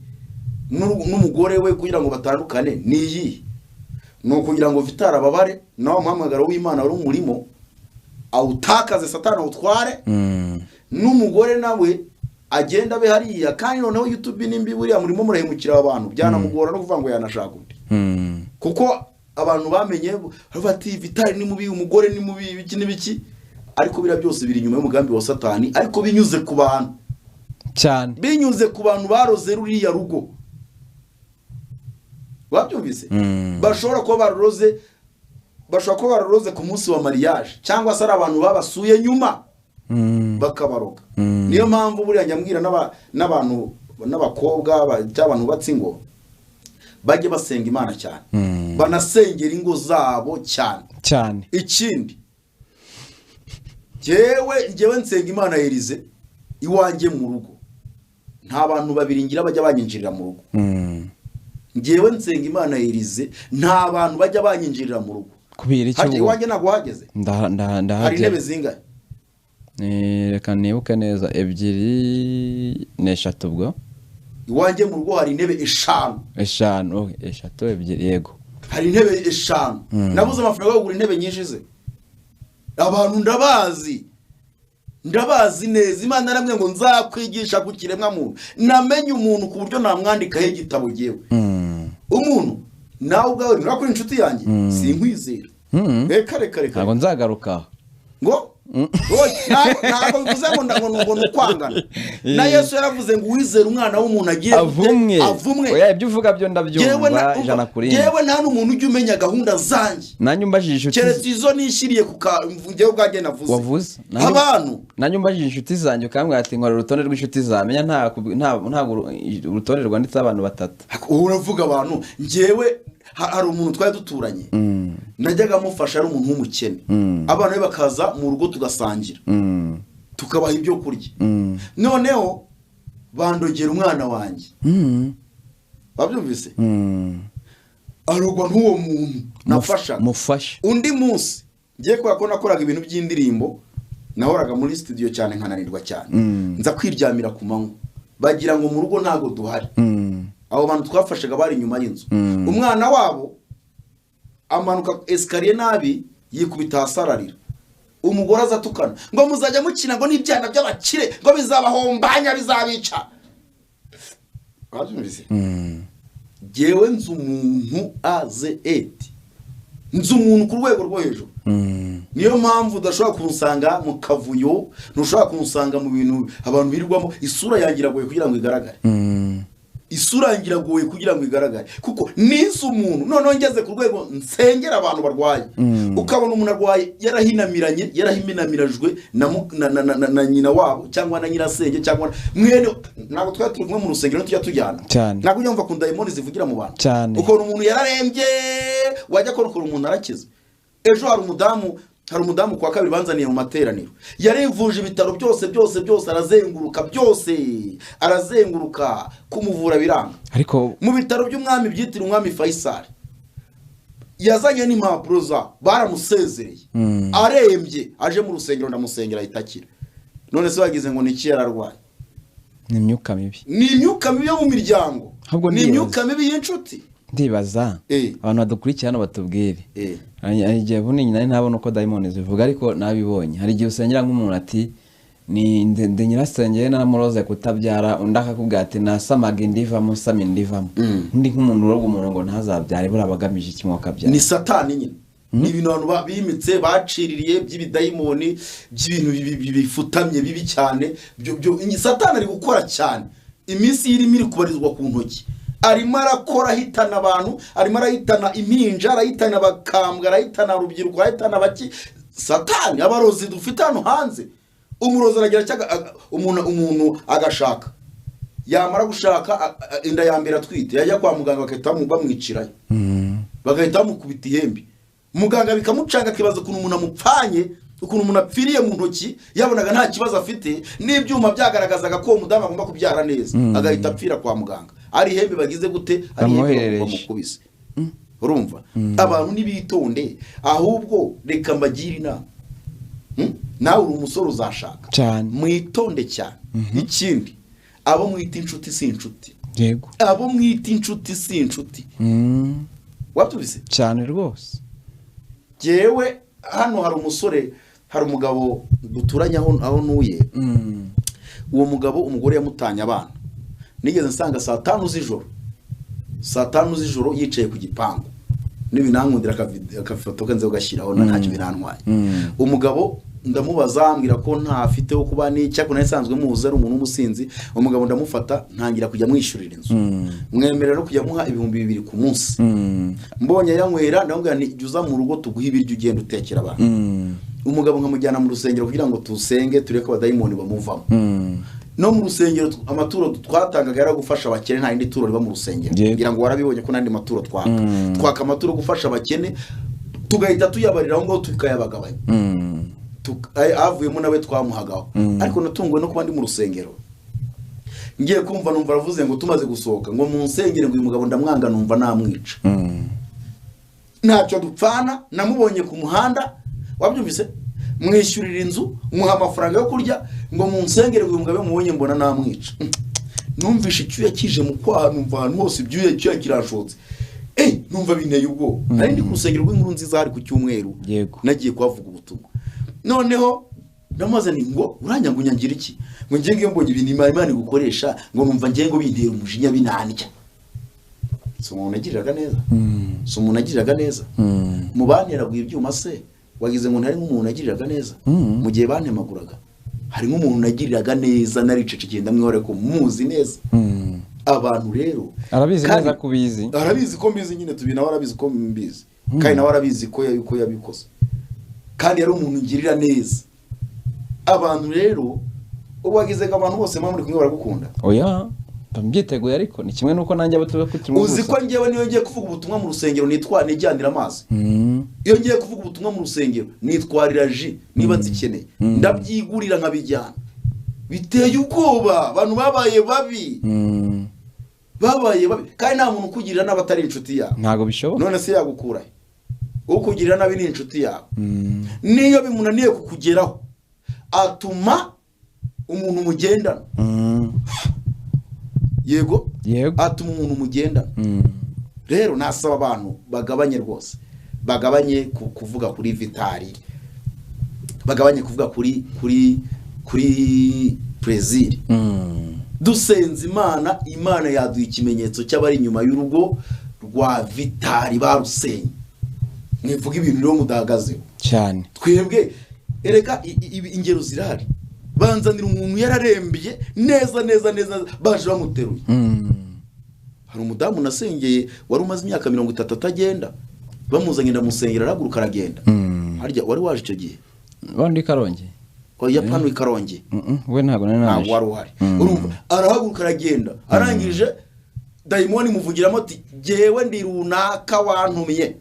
n'umugore we kugira ngo batandukane ni iyi? Ni ukugira ngo Vitali ababare nawe umuhamagaro w'Imana wari umurimo awutakaze, Satani awutware, n'umugore nawe agenda be hariya. Kandi noneho YouTube nimbi buriya murimo murahemukira abantu, byanamugora no kuvuga ngo yanashaka undi. Kuko abantu bamenye bati Vitali ni mubi, umugore ni mubi, ibiki n'ibiki, ariko bira byose biri nyuma y'umugambi wa Satani, ariko binyuze ku bantu cyane, binyuze ku bantu baroze ruriya rugo. Wabyumvise? Bashobora kuba baroze ku munsi wa mariage, cyangwa se ari abantu babasuye nyuma bakabaroga. Niyo mpamvu buriya njyambwira n'abantu n'abakobwa cy'abantu batsingo bajye basenga Imana cyane, banasengera ingo zabo cyane. Ikindi njyewe nsenga Imana Elize iwanjye mu rugo, nta bantu babiri ngira bajya banyinjirira mu rugo. Njyewe nsenga Imana Elize nta bantu bajya banyinjirira mu rugo. Kubira icyo iwanjye ntago hageze. Hari intebe zingahe? Reka nibuke neza, 2 n'eshatu ubwo. Iwanjye mu rugo hari intebe 5. 5, 3, 2. Yego. Hari intebe 5. Nabuze amafaranga yo kugura intebe nyinshi ze. Abantu ndabazi neza. Imana yaramwe ngo nzakwigisha kukiremwa muntu. Namenye umuntu ku buryo namwandikaho igitabo giyewe. Umuntu nawe ubwawe urakora inshuti yanjye sinkwizera. Reka. Ntabwo nzagaruka. Ngo ntabwo bivuze ngo nukwangana. Na Yesu yaravuze ngo uwizera umwana w'umuntu agiye avumwe. Oya ibyo uvuga byo ndabyumva ijana kuri. Yewe nta n'umuntu ujye umenya gahunda zanjye. Nanyu mbajije inshuti. Keretse izo nishiriye kukavugeho bwanjye navuze. Wavuze. Abantu. Nanyu mbajije inshuti zanjye ukambwira ati nkora urutonde rw'inshuti zamenya nta urutonde rwanditse abantu 3. Uravuga abantu njyewe hari umuntu twari duturanye. Najyaga mufasha ari umuntu w'umukene. Abantu be bakaza mu rugo tugasangira. Tukabaha ibyo kurya. Noneho bandogera umwana wanjye. Babyumvise? Arugwa n'uwo muntu nafasha. Mufasha. Undi munsi ngiye ko nakoraga ibintu by'indirimbo, nahoraga muri studio cyane nkananirwa cyane. Nza kwiryamira ku manywa. Bagira ngo mu rugo ntago duhari. Abo bantu twafashaga bari inyuma y'inzu. Umwana wabo amanuka escalier nabi yikubita hasararira. Umugore azatukana ngo muzajya mukina ngo n'ibyana by'abakire ngo bizabahombanya bizabica. Wabyumvise? Jewe nzu umuntu azeeti. Nzu umuntu ku rwego rwo hejuru. Niyo mpamvu udashobora kumusanga mu kavuyo, ntushobora kumusanga mu bintu abantu birirwamo. Isura yangiragoye kugira ngo igaragare. Isura ngiragoye kugira ngo igaragare kuko nizo umuntu none ngeze ku rwego nsengera abantu barwaye. Ukabona umuntu arwaye yarahiminamirajwe na nyina wabo cyangwa na nyirasenge cyangwa mwene, ntabwo twari turi kumwe mu rusengero tujya tujyana. Ntabwo nyumva ku dayimoni zivugira mu bantu. Uko umuntu yararembye wajya korokora umuntu arakiza. Ejo hari umudamu kwa kabiri banzaniye mu materaniro, yarivuje ibitaro byose arazenguruka kumuvura biranga. Ariko mu bitaro by'umwami byitira umwami Faisal yazanye n'impapuro za baramusezereye. Arembye aje mu rusengero ndamusengera itakira. None se bagize ngo niki yararwaye? Ni imyuka mibi. Ni imyuka mibi yo mu miryango. Ni imyuka mibi y'inshuti. ndibaza abantu badukurikirana batubwire hari igihe bunini nari ntabona uko dayimoni zivuga ariko nabibonye hari igihe usengera nk'umuntu ati ni ndi nyirasengeye naramuroze kutabyara undi akakubwira ati nasamaga indivamo sami indivamo undi nk'umuntu uroga umuntu ngo ntazabyare buriya bagamije iki mwakabyara ni satani nyine ni ibintu abantu bimitse baciririye by'ibidayimoni by'ibintu bifutamye bibi cyane byo satani ari gukora cyane iminsi irimo iri kubarizwa ku ntoki arimo arakora ahitana abantu arimo arahitana impinja arahitana abakambwa arahitana urubyiruko arahitana abaki satani abarozi dufite hano hanze umurozi aragira umuntu agashaka yamara gushaka inda ya mbere atwite yajya kwa muganga bagahita bamwicirayo bagahita bamukubita ihembe muganga bikamucanga akibaza ukuntu umuntu amupfanye ukuntu umuntu apfiriye mu ntoki yabonaga nta kibazo afite n'ibyuma byagaragazaga ko uwo mudamu agomba kubyara neza agahita apfira kwa muganga ari ihembe bagize gute ari ihembe bamukubise urumva abantu nibitonde ahubwo reka mbagire inama nawe uri umusore uzashaka cyane mwitonde cyane ikindi abo mwita inshuti si inshuti yego abo mwita inshuti si inshuti wabyumvise cyane rwose jewe hano hari umusore hari umugabo duturanye aho nuye uwo mugabo umugore yamutanye abana nigeze nsanga saa 5 z'ijoro yicaye ku gipangu n'ibinankundira akafoto kanze ugashyiraho ntacyo birantwaye umugabo ndamubaza ambwira ko ntafite wo kuba ni cyako nasanzwe muhuza ari umuntu w'umusinzi umugabo ndamufata ntangira kujya mwishyurira inzu mwemerera no kujya muha 2,000 ku munsi mbonye yanywera ndamubwira ni juza mu rugo tuguha ibiryo ugenda utekera abantu umugabo nkamujyana mu rusengero kugira ngo tusenge tureke abadayimoni bamuvamo no mu rusengero amaturo twatangaga yara gufasha abakene nta indi turo riba mu rusengero kugira ngo warabibonye ko nandi maturo twaka amaturo gufasha abakene tugahita tuyabarira ngo tukayabagabanya avuyemo nawe twamuhagaho ariko natungwe no kuba ndi mu rusengero ngiye kumva numva aravuze ngo tumaze gusohoka ngo mu nsengero ngo uyu mugabo ndamwanga numva namwica ntacyo dupfana namubonye ku muhanda wabyumvise mwishyurira inzu muha amafaranga yo kurya ngo mu nsengero ngo uyu mugabo mubonye mbona namwica numvishe icyuya kije mu kwaha numva ahantu hose icyuya kirashotse numva binteye ubwo nari ndi ku rusengero rw'inkuru nziza hari ku cyumweru nagiye kuhavuga ubutumwa noneho ndamaze ni ngo uranyangunyangira iki ngo ngenge mbonye ibintu Imana gukoresha ngo numva ngengo bintera umujinya binanjya so umuntu agiriraga neza mu bantera bw'ibyuma se wagize ngo ntari nk'umuntu agiriraga neza mu gihe bantemaguraga hari nk'umuntu nagiriraga neza naricecekeye ndamwihore ko muzi neza abantu rero arabizi neza kubizi arabizi ko mbizi nyine tubinaho arabizi ko mbizi kandi nawe arabizi ko yabikoze kandi yari umuntu ngirira neza abantu rero ubagize ko abantu bose muri kumwe baragukunda oya ndambyiteguye ariko ni kimwe nuko nanjye abatuwe kutirimo uzi ko ngiyewe niyo ngiye kuvuga ubutumwa mu rusengero nijyanira amazi iyo ngiye kuvuga ubutumwa mu rusengero nitwarira ji niba nzikeneye ndabyigurira nkabijyana biteye ubwoba abantu babaye babi kandi nta muntu ukugirira n'abatari inshuti yawe ntago bishoboka none se yagukurahe ukugirira nabi ni inshuti yawe niyo bimunaniye kukugeraho atuma umuntu mugendana yego atuma umuntu mugendana rero nasaba abantu bagabanye rwose bagabanye kuvuga kuri vitari bagabanye kuvuga kuri prezili dusenze imana yaduha ikimenyetso cy'abari inyuma y'urugo rwa vitari barusenye mwivuga ibintu rero mudahagazeho cyane twebwe ereka ingero zirahari banzanira umuntu yararembye neza baje bamuteruye hari umudamu nasengeye wari umaze imyaka 30 atagenda bamuzanye ndamusengera araguruka aragenda harya wari waje icyo gihe bandi Karongi oya pano ikarongi we ntago nari wari uhari urumva arahaguruka aragenda arangije dayimoni muvugiramo ati jewe ndi runaka wantumye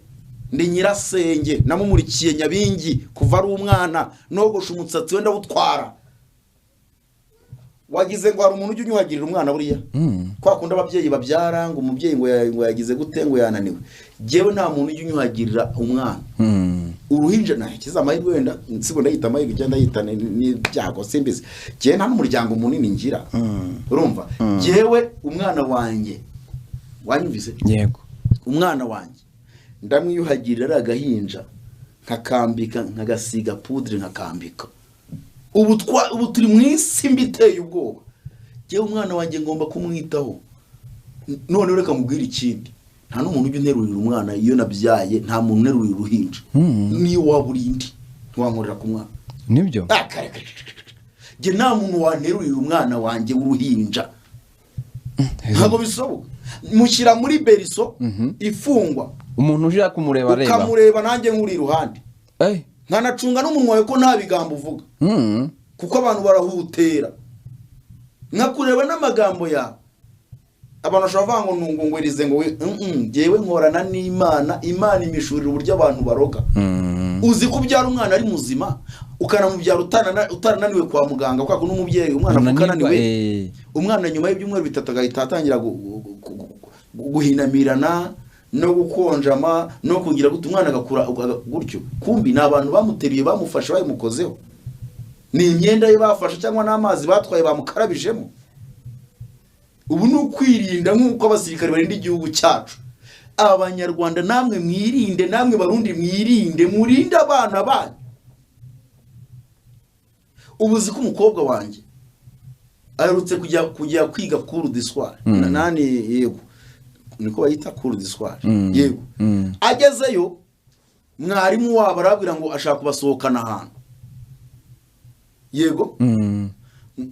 ndi nyirasenge namumurikiye nyabingi kuva ari umwana nogosha umutsatsi wenda butwara wagize ngo hari umuntu ujye unyuhagirira umwana buriya kwa kundi ababyeyi babyara ngo umubyeyi ngo yagize gute ngo yananiwe jewe nta muntu ujye unyuhagirira umwana uruhinja nakiza amahirwe wenda nsigo ndayita amahirwe cyangwa ndayita n'ibyago simbizi jewe nta n'umuryango munini ngira urumva jewe umwana wanjye wanyumvise yego umwana wanjye ndamwiyuhagirira ari agahinja nkakambika nkagasiga poudre nkakambika ubu turi mu isi mbiteye ubwoba jewe umwana wanjye ngomba kumwitaho none reka mubwira ikindi nta n'umuntu ujya unterurira umwana iyo nabyaye nta muntu unterurira uruhinja niyo waburindi ntiwankorera ku mwana nibyo je nta muntu wanterurira umwana wanjye w'uruhinja ntabwo bisoboka mushyira muri beriso ifungwa umuntu uje kumureba areba ukamureba nanjye nkuri iruhande nkanacunga n'umunwa wawe ko nta bigambo uvuga kuko abantu barahutera nkakureba n'amagambo yawe abantu bashobora kuvuga ngo Elize ngo ngewe nkorana n'Imana imishurira uburyo abantu baroga uzi ko ubyara umwana ari muzima ukanamubyara utarananiwe kwa muganga kuko n'umubyeyi umwana ukananiwe umwana nyuma y'ibyumweru 3 agahita atangira guhinamirana no gukonjama no kugira gute umwana agakura gutyo kumbi n'abantu bamuteriye bamufasha bayimukozeho ni imyenda ye bafashe cyangwa n'amazi batwaye bamukarabijemo ubu ni ukwirinda nk'uko abasirikare barinda igihugu cyacu abanyarwanda namwe mwirinde namwe barundi mwirinde murinde abana banyu ubuzi ko umukobwa wanjye aherutse kujya kwiga cours du soir nani yego niko bayita cours du soir yego agezeyo mwarimu wabo arabwira ngo ashaka kubasohokana ahantu yego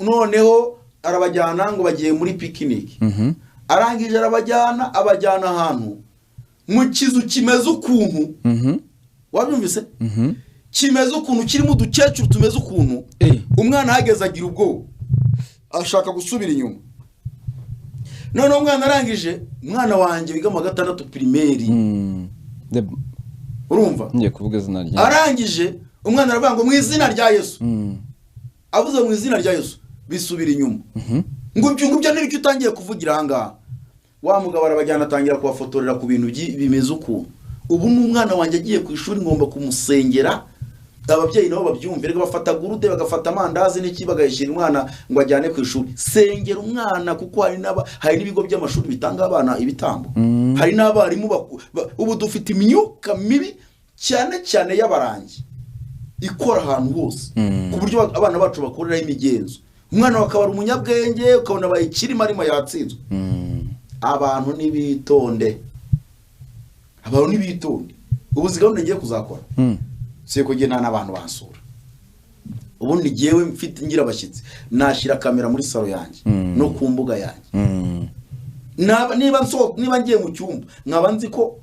noneho arabajyana ngo bagiye muri picnic arangije arabajyana ahantu mu kizu kimeze ukuntu wabyumvise kimeze ukuntu kirimo udukecuru tumeze ukuntu umwana hageze agira ubwo ashaka gusubira inyuma none umwana arangije umwana wanjye wiga mu 6 primaire urumva ngiye kuvuga izina rye arangije umwana aravuga ngo mu izina rya Yesu avuze mu izina rya Yesu bisubira inyuma ngo byo n'icyo utangiye kuvugira hanga wa mugabo arabajyana atangira kubafotorera ku bintu bimeze ukuntu ubu n'umwana wanjye agiye ku ishuri ngomba kumusengera ababyeyi nabo babyumvire bafata gurude bagafata amandazi n'iki bagayishyira umwana ngo ajyane ku ishuri sengera umwana kuko hari n'ibigo by'amashuri bitanga abana ibitambo hari n'abarimu ubu dufite imyuka mibi cyane y'abarangi ikora ahantu hose ku buryo abana bacu bakoreraho imigenzo umwana wakaba ari umunyabwenge ukabona bayikiri marimo yatsinzwe abantu nibitonde ubuzi gahunda ngiye kuzakora siye kugenda n'abantu bansura ubundi giyewe mfite ngira abashyitsi nashira kamera muri salo yanjye no ku mbuga yanjye niba ngiye mu cyumba nkaba nzi ko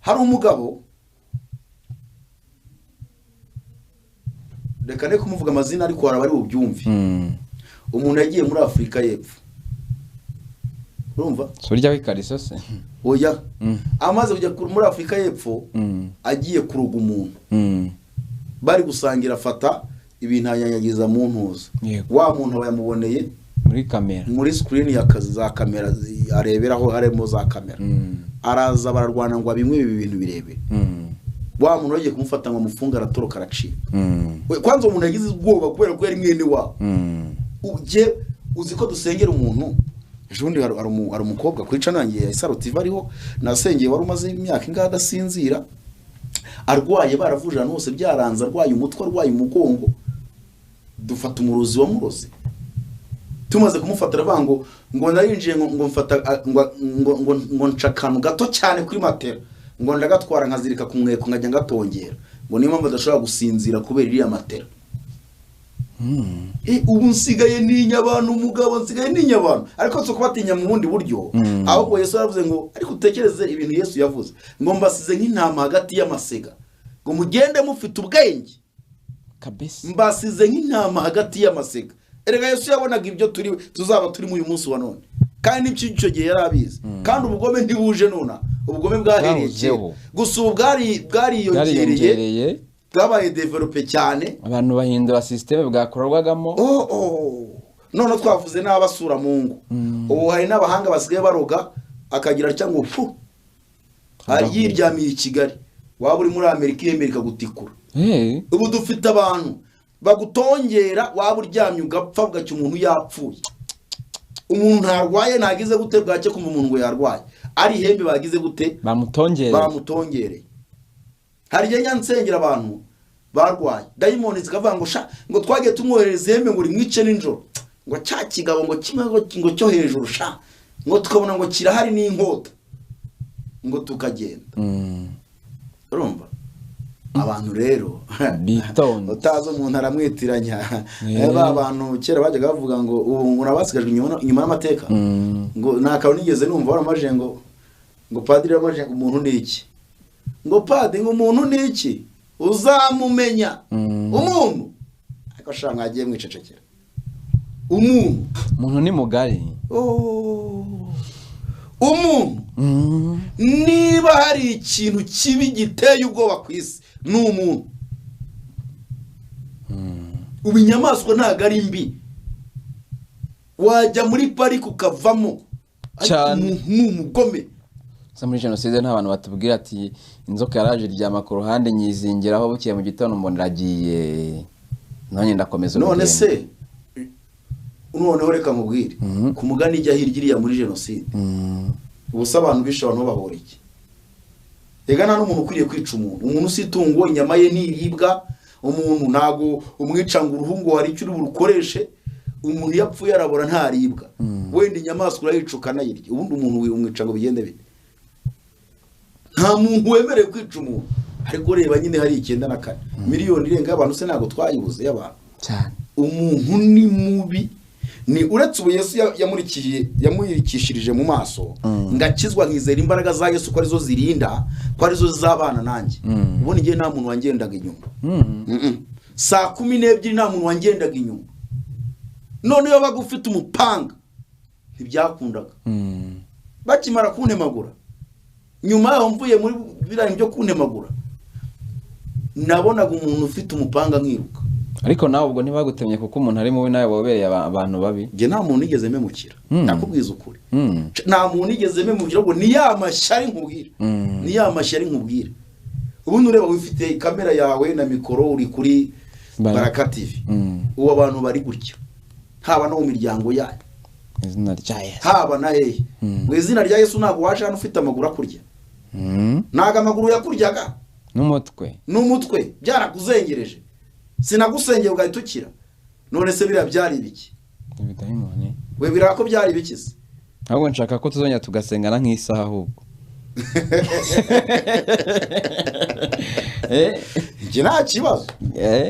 hari umugabo reka ne kumuvuga amazina ariko hari abari bubyumve umuntu yagiye muri Afrika y'Epfo urumva surya wikariso se oya amaze kujya muri Afrika y'Epfo agiye kuruga umuntu bari gusangira afata ibintu yanyagiza mu ntuza wa muntu abayamuboneye muri kamera muri screen ya kazi za kamera areberaho harimo za kamera araza bararwana ngo bimwe ibi bintu birebe wa muntu yagiye kumufata ngo mufunga aratoroka aracika kwanza umuntu yagize ubwoba kubera ko yari mwene wa uje uzi ko dusengera umuntu ejondi hari umukobwa kwica nangiye ya Sarotiva ariho nasengeye wari umaze imyaka ingahe adasinzira arwaye baravuje ahantu hose byaranze arwaye umutwe arwaye umugongo dufata umurozi wa murozi tumaze kumufatira bango ngo narinjiye ngo mfata ngo ncakanu gato cyane kuri matera ngo ndagatwara nkazirika kumweko ngajya ngatongera ngo niyo mpamvu adashobora gusinzira kubera iriya matera ubu nsigaye ninya abantu umugabo nsigaye ninya abantu ariko cyo kubatinya mu bundi buryo ahubwo Yesu yaravuze ngo ariko utekereze ibintu Yesu yavuze ngo mbasize nk'intama hagati y'amasega ngo mugende mufite ubwenge kabisa mbasize nk'intama hagati y'amasega erega Yesu yabonaga ibyo tuzaba turi mu uyu munsi wa none kandi n'icyo gihe yarabizi kandi ubugome ntibuje nona ubugome bwahereye gusa bwariyongereye bwabaye develope cyane abantu bahindura systeme bwakorwagamo none twavuze n'abasura Mungu ubu hari n'abahanga basigaye baroga akagira cyangwa fu yiryamiye i Kigali waba uri muri Amerika yemereka gutikura ubu dufite abantu bagutongera waba uryamye ugapfa bwacyo umuntu yapfuye umuntu ntarwaye nagize gute bwacye kumva umuntu ngo yarwaye ari ihembe bagize gute bamutongereye. Hari igihe nyansengera abantu barwaye dayimoni zikavuga ngo sha ngo twagiye tumwohereza ihembe ngo rimwice n'injoro ngo cya kigabo ngo kimwe ngo cyo hejuru sha ngo tukabona ngo kirahari n'inkota ngo tukagenda. Urumva abantu rero bitonze utazo umuntu aramwitiranya ba bantu kera bajyaga bavuga ngo ubu urabasigajwe inyuma y'amateka ngo nakaho nigeze numva baramaje ngo padiri yaramaje ngo umuntu ni iki ngo padiri ngo umuntu ni iki uzamumenya umuntu ariko shanga agiye mwicecekera umuntu ni mugari umuntu niba hari ikintu kibi giteye ubwoba ku isi ni umuntu. Ubu inyamaswa ntabwo ari mbi wajya muri pariki ukavamo cyane n'umugome. muri jenoside nta bantu batubwira ati inzoka yaraje ryama ku ruhande nyizingiraho bukiye mu gitondo mbona iragiye none ndakomeza none se noneho reka mubwire ku mugani ijya hirya iriya muri jenoside ubusa abantu bishe abantu bahora iki ega nta n'umuntu ukwiriye kwica umuntu usitungo inyama ye ntiribwa umuntu ntago umwica ngo uruhungu hari icyo urukoreshe umuntu yapfuye arabora ntaribwa wenda inyamaswa urayicuka nayirya ubundi umuntu umwica ngo bigende bite nta muntu wemerewe kwica umuntu ariko reba nyine hari 94 miliyoni irenga abantu se ntago twayibuze y'abantu cyane umuntu ni mubi ni uretse ubu Yesu yamurikishirije mu maso ngakizwa nkizera imbaraga za Yesu ko arizo zirinda ko arizo zizabana nanjye ubone ngiye nta muntu wangendaga inyuma saa 12 nta muntu wangendaga inyuma none yo bagufite umupanga ntibyakundaga bakimara kuntemagura nyuma yaho mvuye muri birayi byo kuntemagura nabonaga umuntu ufite umupanga nkiruka ariko nawe ubwo ntibagutemye kuko umuntu ari mubi nawe wabereye abantu babi nge nta muntu nigeze memukira nakubwiza ukuri nta muntu nigeze memukira ngo ni ya mashyari nkubwira ni ya mashyari nkubwira ubundi ureba wifite kamera yawe na mikoro uri kuri Baraka TV uwo abantu bari gutya haba no mu miryango yayo izina rya Yesu haba na hehe mu izina rya Yesu ntago waje hano ufite amaguru akurya ntago amaguru yakuryaga n'umutwe byarakuzengereje sinagusengeye ugahita ukira none se biriya byari ibiki ibidayimoni we birako byari bikize ahubwo nshaka ko tuzonya tugasengana nk'isaha ahubwo nge nta kibazo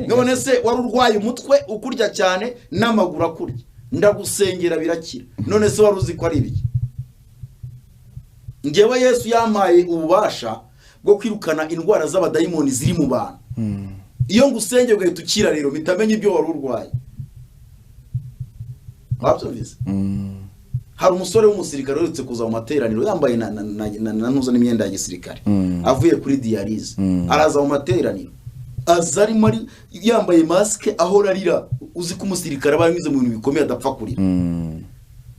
none se wari urwaye umutwe ukurya cyane n'amaguru akurya ndagusengera birakira none se wari uzi ko ari ibiki ngewe Yesu yampaye ububasha bwo kwirukana indwara z'abadayimoni ziri mu bantu iyo ngusengeye ugahita ukira rero mitamenye ibyo wari urwaye babyumvise hari umusore w'umusirikare uretse kuza mu materaniro yambaye na ntuzo n'imyenda ya gisirikare avuye kuri Elize araza mu materaniro aza arimo ari yambaye maske ahora arira uzi ko umusirikare aba yanyuze mu bintu bikomeye adapfa kurira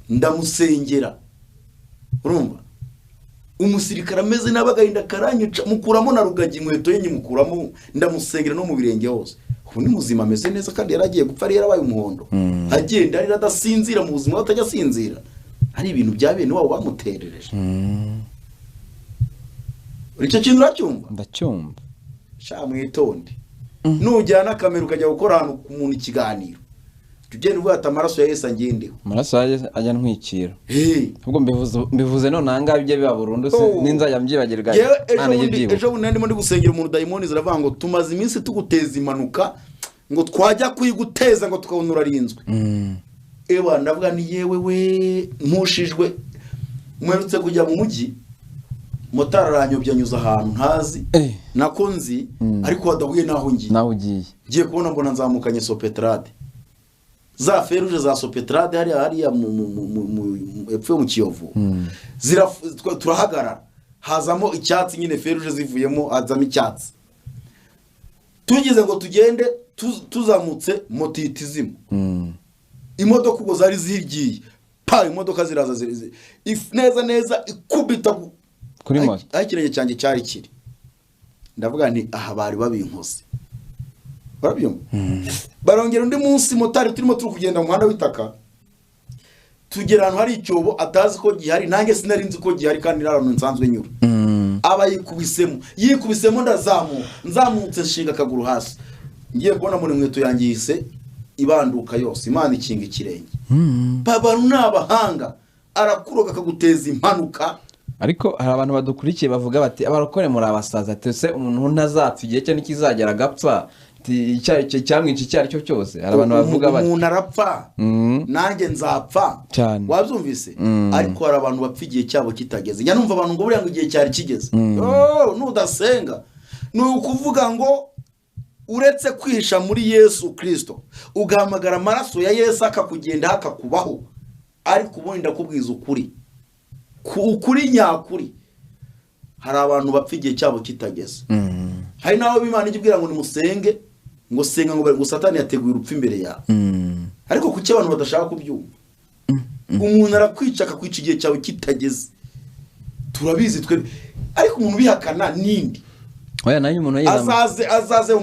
ndamusengera urumva umusirikare ameze n'abagahinda karanyica mukuramo na rugagi inkweto ye nyimukuramo ndamusengera no mu birenge hose ubu ni muzima ameze neza kandi yaragiye gupfa ari yarabaye umuhondo agenda ari adasinzira mu buzima atajya asinzira ari ibintu byabene wabo bamuterereje icyo kintu uracyumva ndacyumva sha mwitonde nujyana kamera ukajya gukora ahantu ku muntu ikiganiro tugende uvuga ati amaraso ya Yesu angendeho amaraso ajya ntwikira ahubwo mbivuze none anga ibyo biba burundu se ninzajya mbyibagirwa ejo bundi ndimo ndi gusengera umuntu dayimoni ziravuga ngo tumaze iminsi tuguteza impanuka ngo twajya kuyiguteza ngo tukabona urarinzwe ewa ndavuga ni yewe we mpushijwe mwerutse kujya mu mujyi motari aranyobya anyuza ahantu ntazi nako nzi ariko hadahuye naho ngiye kubona mbona nzamukanye Sopetrade za feruje za Sopetrade hariya epfo mu Kiyovu turahagarara hazamo icyatsi nyine feruje zivuyemo hazamo icyatsi tugize ngo tugende tuzamutse motitizimo imodoka ubwo zari zigiye imodoka ziraza neza ikubita kuri moto aho ikirenge cyanjye cyari kiri ndavuga nti aha bari babinkose barabyumva barongera undi munsi motari turimo turi kugenda mu muhanda w'itaka tugera ahantu hari icyobo atazi ko gihari, nanjye sinari nzi ko gihari kandi n'ahantu nsanzwe nyura. Aba yikubisemo nzamutse nshinga akaguru hasi, ngiye kubona muri inkweto yanjye yise ibanduka yose, Imana ikinga ikirenge. Abantu n'abahanga, arakuroga akaguteza impanuka. Ariko hari abantu badukurikiye bavuga bati abarokore muri abasaza, tese umuntu ntazapfa igihe cyo nikizagera agapfa, cyamwica icyo ari cyo cyose. Hari abantu bavuga bati umuntu arapfa, nanjye nzapfa, wabyumvise. Ariko hari abantu bapfa igihe cyabo kitageze. Njya numva abantu ngo buriya ngo igihe cyari kigeze. Nudasenga ni ukuvuga ngo uretse kwihisha muri Yesu Kristo, ugahamagara amaraso ya Yesu akakugenda akakubaho, ariko ubundi ndakubwiza ukuri nyakuri, hari abantu bapfa igihe cyabo kitageze. Hari naho Imana igibwira ngo nimusenge, ngo senga ngo Satani yateguye urupfu imbere yawe. Ariko kuki abantu badashaka kubyumva? Umuntu arakwica akakwica igihe cyawe kitageze, turabizi twe. Ariko umuntu bihakana nindi oya nanyu umuntu azaze mu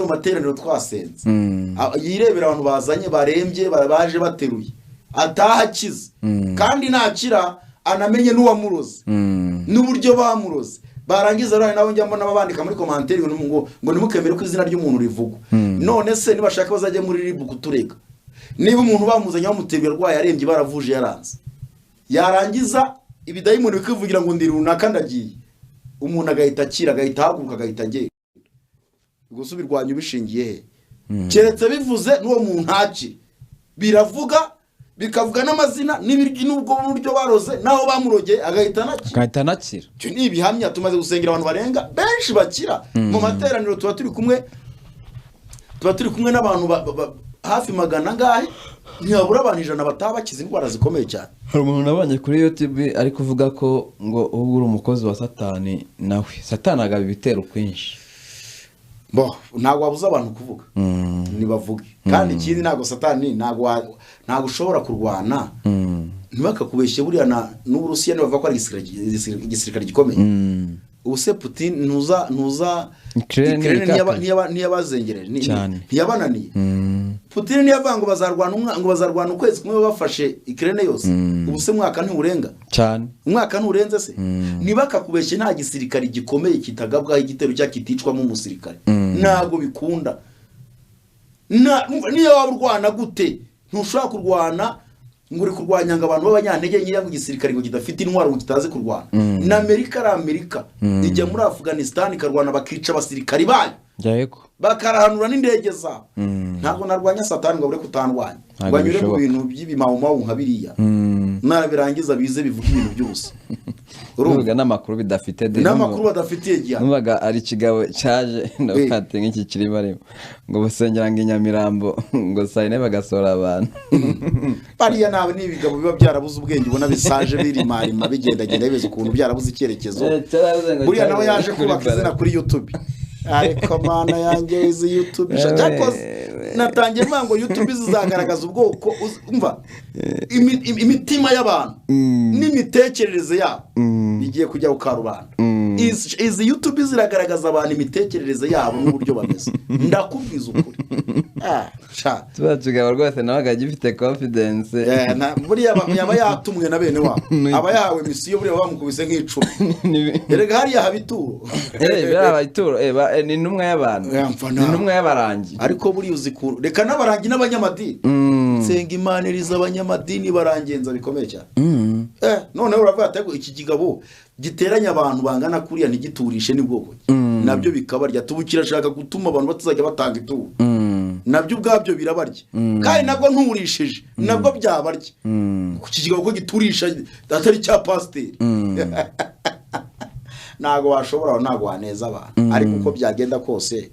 materaniro twasenze, yirebera abantu bazanye barembye baje bateruye, atahakize kandi nakira anamenye n'uwamuroze n'uburyo bamuroze. Barangiza rero nabo njya mbona babandika muri commentaire ngo nimukemere ko izina ry'umuntu rivugwa. None se nibashaka bazajye muri ribu kutureka, niba umuntu bamuzanye bamuteruye arwaye arembye baravuje yaranze, yarangiza ibidayimoni bikivugira ngo ndi runaka ndagiye, umuntu agahita akira, agahita haguruka, agahita agenda. Gusubirwanya ubishingiye he? Keretse bivuze n'uwo muntu akiri, biravuga bikavuga n'amazina n'ubwo buryo baroze naho bamurogeye agahita nakira. Cyo ni ibihamya tumaze gusengera abantu barenga benshi bakira. Mu materaniro tuba turi kumwe n'abantu hafi magana ngahe, ntiyabura abantu 100 batabakiza indwara zikomeye cyane. Hari umuntu nabanye kuri YouTube ari kuvuga ko ngo ubwo uri umukozi wa Satani, nawe Satani agaba ibitero kwinshi. Ntabwo wabuza abantu kuvuga, nibavuge. Kandi ikindi ntabwo Satani ntabwo ushobora kurwana ntibakakubeshye. Buriya n'Uburusiya bavuga ko ari igisirikare gikomeye. Ubuse Putin ntuza Ukraine ntiyabazengereje, ntiyabananiye. Putin niyavanga ngo bazarwana ukwezi kumwe bafashe Ukraine yose. Ubuse mwaka nturenga cyane, umwaka nturenze se. Ntibakakubeshye nta gisirikare gikomeye kitagabwaho igitero cya kiticwamo umusirikare. Ntago bikunda. Niyo waburwana gute ntushaka kurwana ngo uri kurwanya ngo abantu b'abanyantege nkeya mu gisirikare ngo kidafite intwaro ngo kitaze kurwana. Na Amerika ijya muri Afghanistan ikarwana bakica abasirikari bayo, bakarahanura n'indege zabo. Ntabwo narwanya Satani ngo bure kutandwanya, banyure mu bintu by'ibimawumawu nka biriya, birangiza bize bivuga ibintu byose. Uruvuga n'amakuru bidafite n'amakuru badafitiye gihe. Numvaga ari kigabo cyaje ndafate nk'iki kiri barimo ngo basengera ngo Inyamirambo ngo sayine bagasora abantu. Bariya nawe n'ibigabo biba byarabuze ubwenge, ubona bisaje birimarima bigendagenda bize ukuntu byarabuze icyerekezo. Buriya nawe yaje kubaka izina kuri YouTube. Ariko mana yanjye izi YouTube cyakoze natangiye mango YouTube zizagaragaza ubwoko umva imitima y'abantu n'imitekerereze yabo bigiye kujya ukarubanda. Izi YouTube ziragaragaza abantu imitekerereze yabo n'uburyo bameze. Ndakubwiza ukuri. Tubacugaba rwose nabaga gifite confidence. Buriya yaba yatumwe na bene wabo, aba yahawe misiyo, buriya bamukubise nk'icumi. Erega hariya habituro. Biraba ituro ni intumwa y'abantu, ni intumwa y'abarangi. Ariko buriya uzikuru reka n'abarangi n'abanyamadini. Senga Imana iriza abanyamadini barangenza bikomeye cyane. None uravuga ati iki kigabo giteranya abantu bangana kuriya ntigiturishe n'ubwoko. Nabyo bikabarya, tubukira ashaka gutuma abantu batazajya batanga ituro. Nabyo ubwabyo birabarya. Kandi nabwo nturishije, nabwo byabarya. Ku kigabo ko giturisha atari cya pasiteri. Nago washobora nago waneza abantu. Ariko uko byagenda kose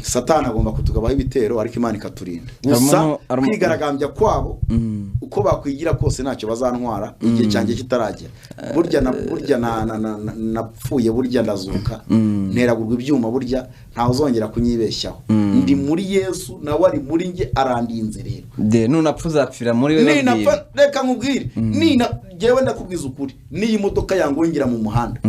Satani agomba kutugabaho ibitero, ariko Imana ikaturinda. Gusa kwigaragambya kwabo uko bakwigira kose ntacyo bazantwara igihe cyanjye kitaragera. Burya napfuye, burya ndazuka, nteragurwa ibyuma, burya ntawe uzongera kunyibeshyaho. Ndi muri Yesu nawe ari muri nge, arandinze rero. Nunapfa uzapfira muri we. Reka nkubwire, jewe ndakubwiza ukuri, niyi modoka yangongera mu muhanda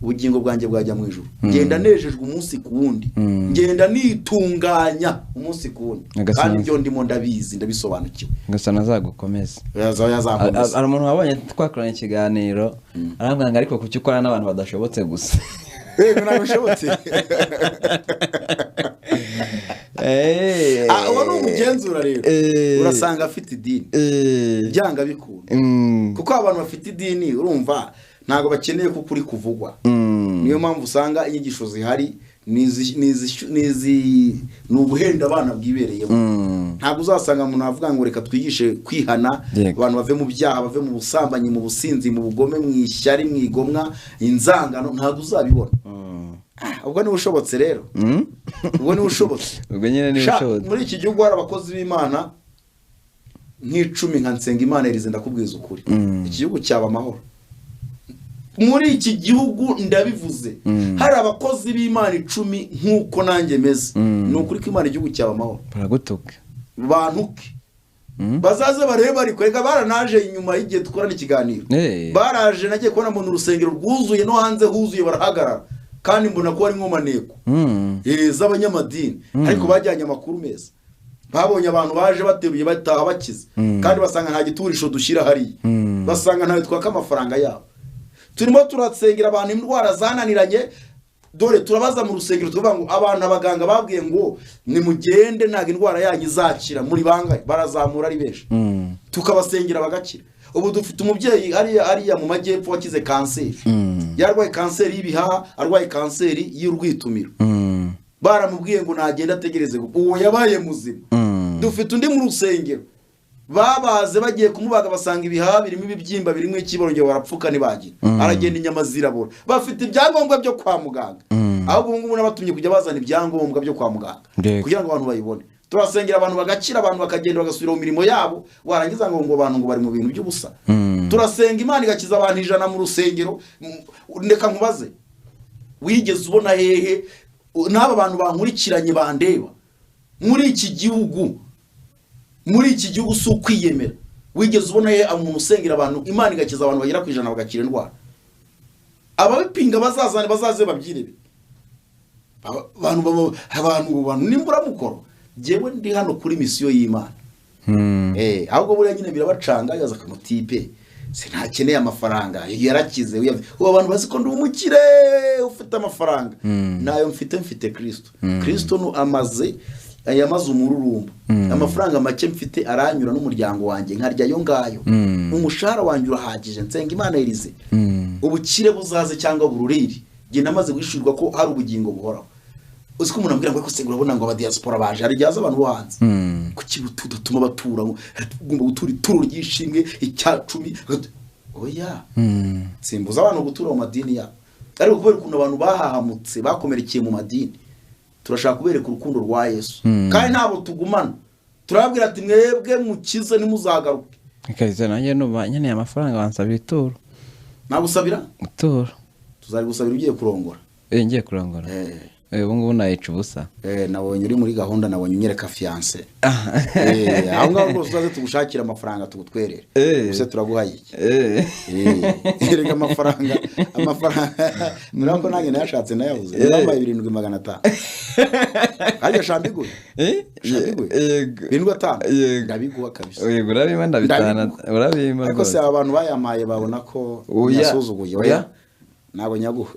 ubugingo bwanjye bwajya mu ijuru ngenda nejejwe umunsi ku wundi ngenda nitunganya umunsi ku wundi kandi ibyo ndimo ndabizi ndabisobanukiwe ngasana zagukomeza yazakomeza ari umuntu wabonye twakoranye ikiganiro arambwira ngo ariko kuki ukora n'abantu badashobotse gusa ntabishobotse uwo ni umugenzura rero urasanga afite idini byanga bikunda kuko abantu bafite idini urumva ntabwo bakeneye ko kuri kuvugwa niyo mpamvu usanga inyigisho zihari ni ubuhenda abana bwibereyemo ntabwo uzasanga umuntu avuga ngo reka twigishe kwihana abantu bave mu byaha bave mu busambanyi mu businzi mu bugome mu ishyari mu igomwa inzangano ntabwo uzabibona ubwo ni ushobotse rero ubwo ni ushobotse ubwo nyine ni ushobotse muri iki gihugu hari abakozi b'Imana nk'icumi nka Nsengimana Elize ndakubwiza ukuri iki gihugu cyaba amahoro muri iki gihugu ndabivuze hari abakozi b'Imana 10 nkuko nanjye meze ni ukuri ko Imana igihugu cyaba amahoro baragutuka bantuke bazaze bareba ariko reka baranaje inyuma y'igihe dukorana ikiganiro baraje nagiye kubona mbona urusengero rwuzuye no hanze huzuye barahagarara kandi mbona ko ari nkomaneko z'abanyamadini ariko bajyanye amakuru meza babonye abantu baje bateruye bataha bakize kandi basanga nta giturisho dushyira hariya basanga ntawe twaka amafaranga yabo turimo turatsengera abantu indwara zananiranye dore turabaza mu rusengero tuvuga ngo abantu abaganga babwiye ngo nimugende ntago indwara yanyu izakira muri bangaye barazamura ari benshi tukabasengera bagakira ubu dufite umubyeyi ariya mu majyepfo wakize kanseri yarwaye kanseri y'ibihaha arwaye kanseri y'urwitumiro baramubwiye ngo nagenda ategereze uwo yabaye muzima dufite undi mu rusengero babaze bagiye kumubaga basanga ibihaha birimo ibibyimba birimo ikiborongero barapfuka nibagira aragenda inyama zirabura bafite ibyangombwa byo kwa muganga ahubwo ubu ngubu nabatumye kujya bazana ibyangombwa byo kwa muganga kugira ngo abantu bayibone turasengera abantu bagakira abantu bakagenda bagasubira mu mirimo yabo warangiza ngo abantu ngo bari mu bintu by'ubusa turasenga Imana igakiza abantu 100 mu rusengero ndeka nkubaze wigeze ubona hehe n'aba bantu bankurikiranye bandeba muri iki gihugu si ukwiyemera wigeze ubona hehe umuntu usengera abantu Imana igakiza abantu bagera ku 100 bagakira indwara ababipinga bazaze babyirebe abantu nimbura mukoro jewe ndi hano kuri misiyo y'Imana ahubwo buriya nyine birabacanga yaza kamutipe sinakeneye amafaranga yarakize ubu abantu bazi ko ndi umukire ufite amafaranga nayo mfite Kristo no amaze umururumba amafaranga make mfite aranyura n'umuryango wanjye nkarya yo ngayo umushahara wanjye urahagije Nsengimana Elize ubukire buzaze cyangwa bururiri nge namaze gushirwa ko hari ubugingo buhoraho uzi ko umuntu ambwira ngo se urabona ngo aba diaspora baje ari ryaza abantu hanze kuki butudatuma batura ugomba gutura ituro ryishimwe icyacumi oya simbuza abantu gutura mu madini ya ariko kubera ukuntu abantu bahahamutse bakomerekeye mu madini turashaka kubereka urukundo rwa Yesu kandi nabo tugumana turabwira ati mwebwe mukize nimuzagaruke ikaze nanjye no banyene amafaranga bansabira ituro nagusabira ituro tuzari gusabira ugiye kurongora ngiye kurongora ubu ngubu nayica ubusa nabonye uri muri gahunda nabonye unyereka fiance aho ngaho rwose uzaze tugushakira amafaranga tugutwerere gusa turaguhaye iki erega amafaranga nurako nanjye nayashatse nayabuze nambaye 7500 ariko shambiguye yego ndabiguha kabisa yego urabima ndabitana urabima ariko se abantu bayamaye babona ko yasuzuguye oya nabo nyaguha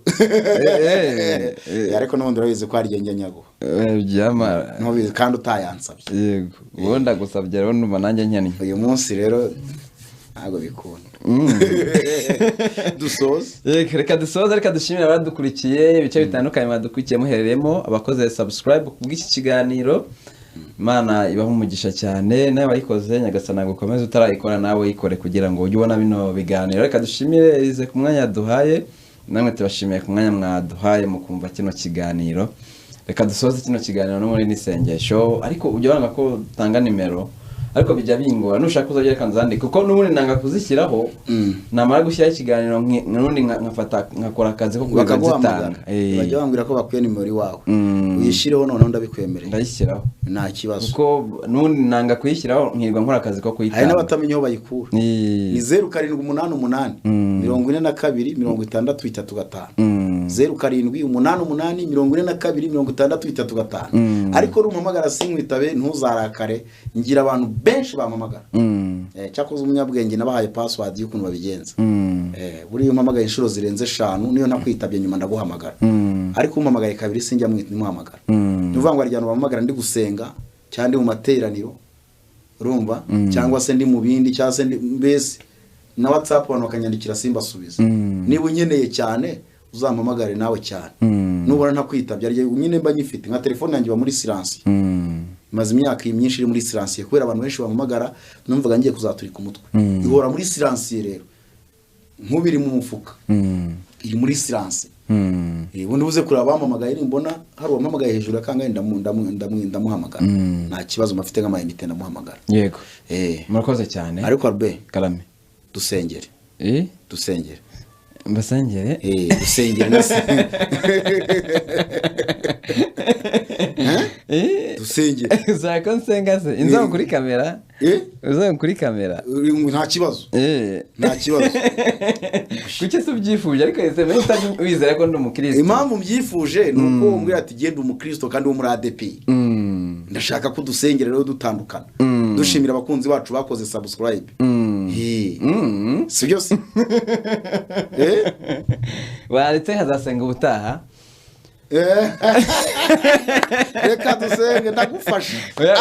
ariko n'ubundi urabizi ko ari genge nyaguha byamara ntubizi kandi utayansabye yego ubonda gusabye rero numva nanjye nyane uyu munsi rero ntago bikunda dusoze reka dusoze reka dushimira abadukurikiye ibice bitandukanye badukurikiye muhereremo abakoze subscribe kubw'iki kiganiro Imana ibaho umugisha cyane nawe wayikoze nyagasana gukomeza utarayikora nawe yikore kugira ngo ujye ubona bino biganiro reka dushimire Elize ku mwanya duhaye namwe tubashimiye ku mwanya mwaduhaye mu kumva kino kiganiro reka dusoze kino kiganiro no muri nisengesho ariko ujye wanga ko utanga nimero ariko bijya bingora nushaka uzagera kanzandika kuko n'ubundi nanga kuzishyiraho namara gushyira ikiganiro n'undi nkafata nkakora akazi ko kugazitanga bajya bambwira ko bakwiye nimero iwawe uyishireho none ndabikwemereye ndayishyiraho nta kibazo kuko n'ubundi nanga kuyishyiraho nkirwa nkora akazi ko kuyitanga hari n'abatamenye aho bayikura ni 0788 42 63 0788 42 63 ariko rumpamagara sinkwitabe ntuzarakare ngira abantu benshi bampamagara cyakoze umunyabwenge nabahaye password y'ukuntu babigenza buri umpamagaye inshuro zirenze 5 niyo nakwitabye nyuma ndaguhamagara ariko umpamagaye kabiri sinjya muhamagara nuvuga ngo aryano bampamagara ndi gusenga cyane mu materaniro urumva cyangwa se ndi mu bindi cyangwa se mbese na WhatsApp abantu bakanyandikira simbasubiza niba unyeneye cyane uzampamagare nawe cyane nubona ntakwitabye ari nyine mba nyifite nka telefone yanjye ba muri silence maze imyaka myinshi iri muri silence kubera abantu benshi bampamagara numvaga ngiye kuzaturika umutwe ihora muri silence rero nkubiri mu mufuka iri muri silence ubundi buze kureba bampamagaye mbona hari uwampamagaye hejuru akangaye ndamuhamagara nta kibazo mafite nk'amayinite ndamuhamagara yego murakoze cyane ariko arbe karame dusengere dusengere mbasengere dusengere dusengere uzako nsenga se inzo kuri kamera uzo kuri kamera nta kibazo nta kibazo kuki se ubyifuje ariko ese menta wizera ko ndi umukristo impamvu mbyifuje nuko umbwira ati genda umukristo kandi wo muri ADP ndashaka ko dusengera rero dutandukana dushimira abakunzi bacu bakoze subscribe si byose waretse hazasenga ubutaha reka dusenge ndagufasha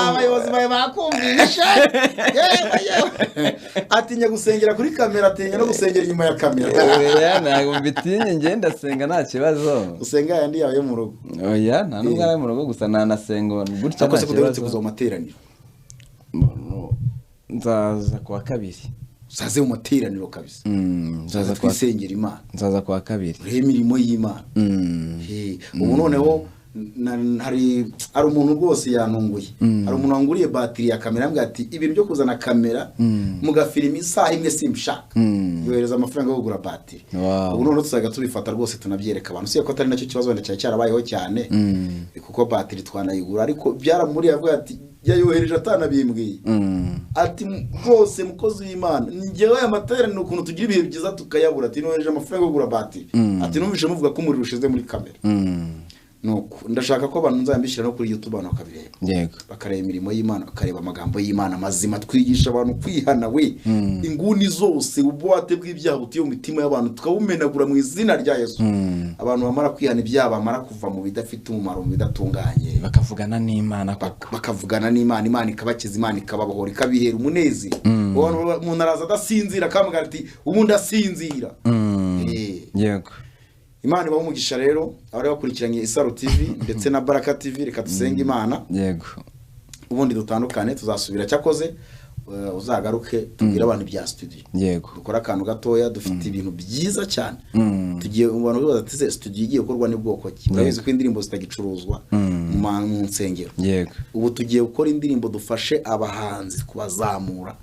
abayobozi bawe bakumvisha atinya gusengera kuri kamera atinya no gusengera inyuma ya kamera ntabwo mbitinye ngenda senga nta kibazo usenga yandi yawe yo mu rugo oya nta nubwo ari mu rugo gusa nanasenga gutya nta kibazo kuza mu materaniro nzaza kuwa kabiri uzaze mu materaniro kabisa nzaza kwisengera Imana nzaza kuwa kabiri imirimo y'Imana ubu noneho hari umuntu rwose yanunguye hari umuntu wanguriye batiri ya kamera ambwira ati ibintu byo kuzana kamera mugafilima isaha imwe simshaka yohereza amafaranga yo kugura batiri ubu noneho tuzaga tubifata rwose tunabyereka abantu siye ko atari nacyo kibazo wenda cyarabayeho cyane kuko batiri twanayigura ariko byaramuri avuga ati yayohereje atanabimbwiye ati rwose mukozi w'Imana ngewe amateraniro ukuntu tugira ibihe byiza tukayabura ati nohereje amafaranga yo kugura batiri ati numvise muvuga ko umuriro ushize muri kamera nuko ndashaka ko abantu nzambishira no kuri YouTube abantu bakabireba yego bakareba imirimo y'Imana bakareba amagambo y'Imana mazima twigisha abantu kwihana we inguni zose ubwate bw'ibyaha butiyo mu mitima y'abantu tukabumenagura mu izina rya Yesu abantu bamara kwihana ibyaha bamara kuva mu bidafite umumaro mu bidatunganye bakavugana n'Imana bakavugana n'Imana Imana ikabakiza Imana ikababohora ikabihera umunezi umuntu araza adasinzira akamugara ati ubu ndasinzira yego Imana ibahumugisha rero abari bakurikiranye Isaro TV ndetse na Baraka TV reka dusenga Imana yego ubundi dutandukane tuzasubira cyakoze uzagaruke tubwira abantu bya studio yego dukora akantu gatoya dufite ibintu byiza cyane tugiye abantu bibaza ati studio igiye gukorwa ni bwoko ki urabizi ko indirimbo zitagicuruzwa mu nsengero yego ubu tugiye gukora indirimbo dufashe abahanzi kubazamura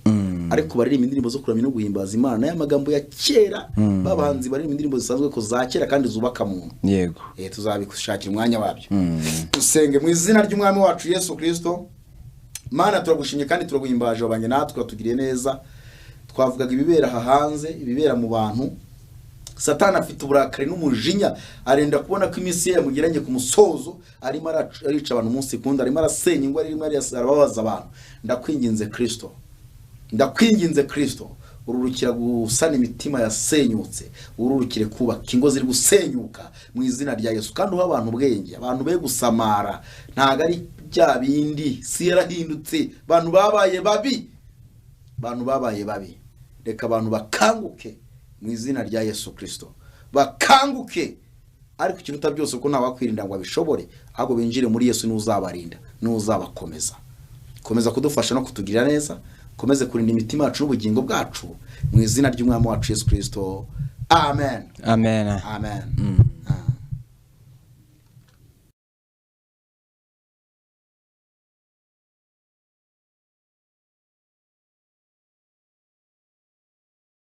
ariko baririmba indirimbo zo kuramya no guhimbaza Imana y'amagambo ya kera babahanzi baririmba indirimbo zisanzwe ko za kera kandi zubaka muntu yego tuzabikushakira umwanya wabyo dusenge mu izina ry'umwami wacu Yesu Kristo Mana turagushimye kandi turaguhimbaje abanye natwe batugiriye neza twavugaga ibibera hanze ibibera mu bantu Satani afite uburakari n'umujinya arenda kubona ko iminsi ye yamugiranye ku musozo arimo arica abantu umunsi kundi arimo arasenya ingwa arimo arababaza abantu ndakwinginze Kristo ururukira gusana imitima yasenyutse ururukire kubaka ingo ziri gusenyuka mu izina rya Yesu kandi uha abantu ubwenge abantu be gusamara ntago ari bya bindi si yarahindutse abantu babaye babi reka abantu bakanguke mu izina rya Yesu Kristo bakanguke ariko ikiruta byose ko ntawakwirinda ngo abishobore ahubwo binjire muri Yesu n'uzabarinda n'uzabakomeza komeza kudufasha no kutugirira neza komeze kurinda imitima yacu n'ubugingo bwacu mu izina ry'umwami wacu Yesu Kristo amen amen amen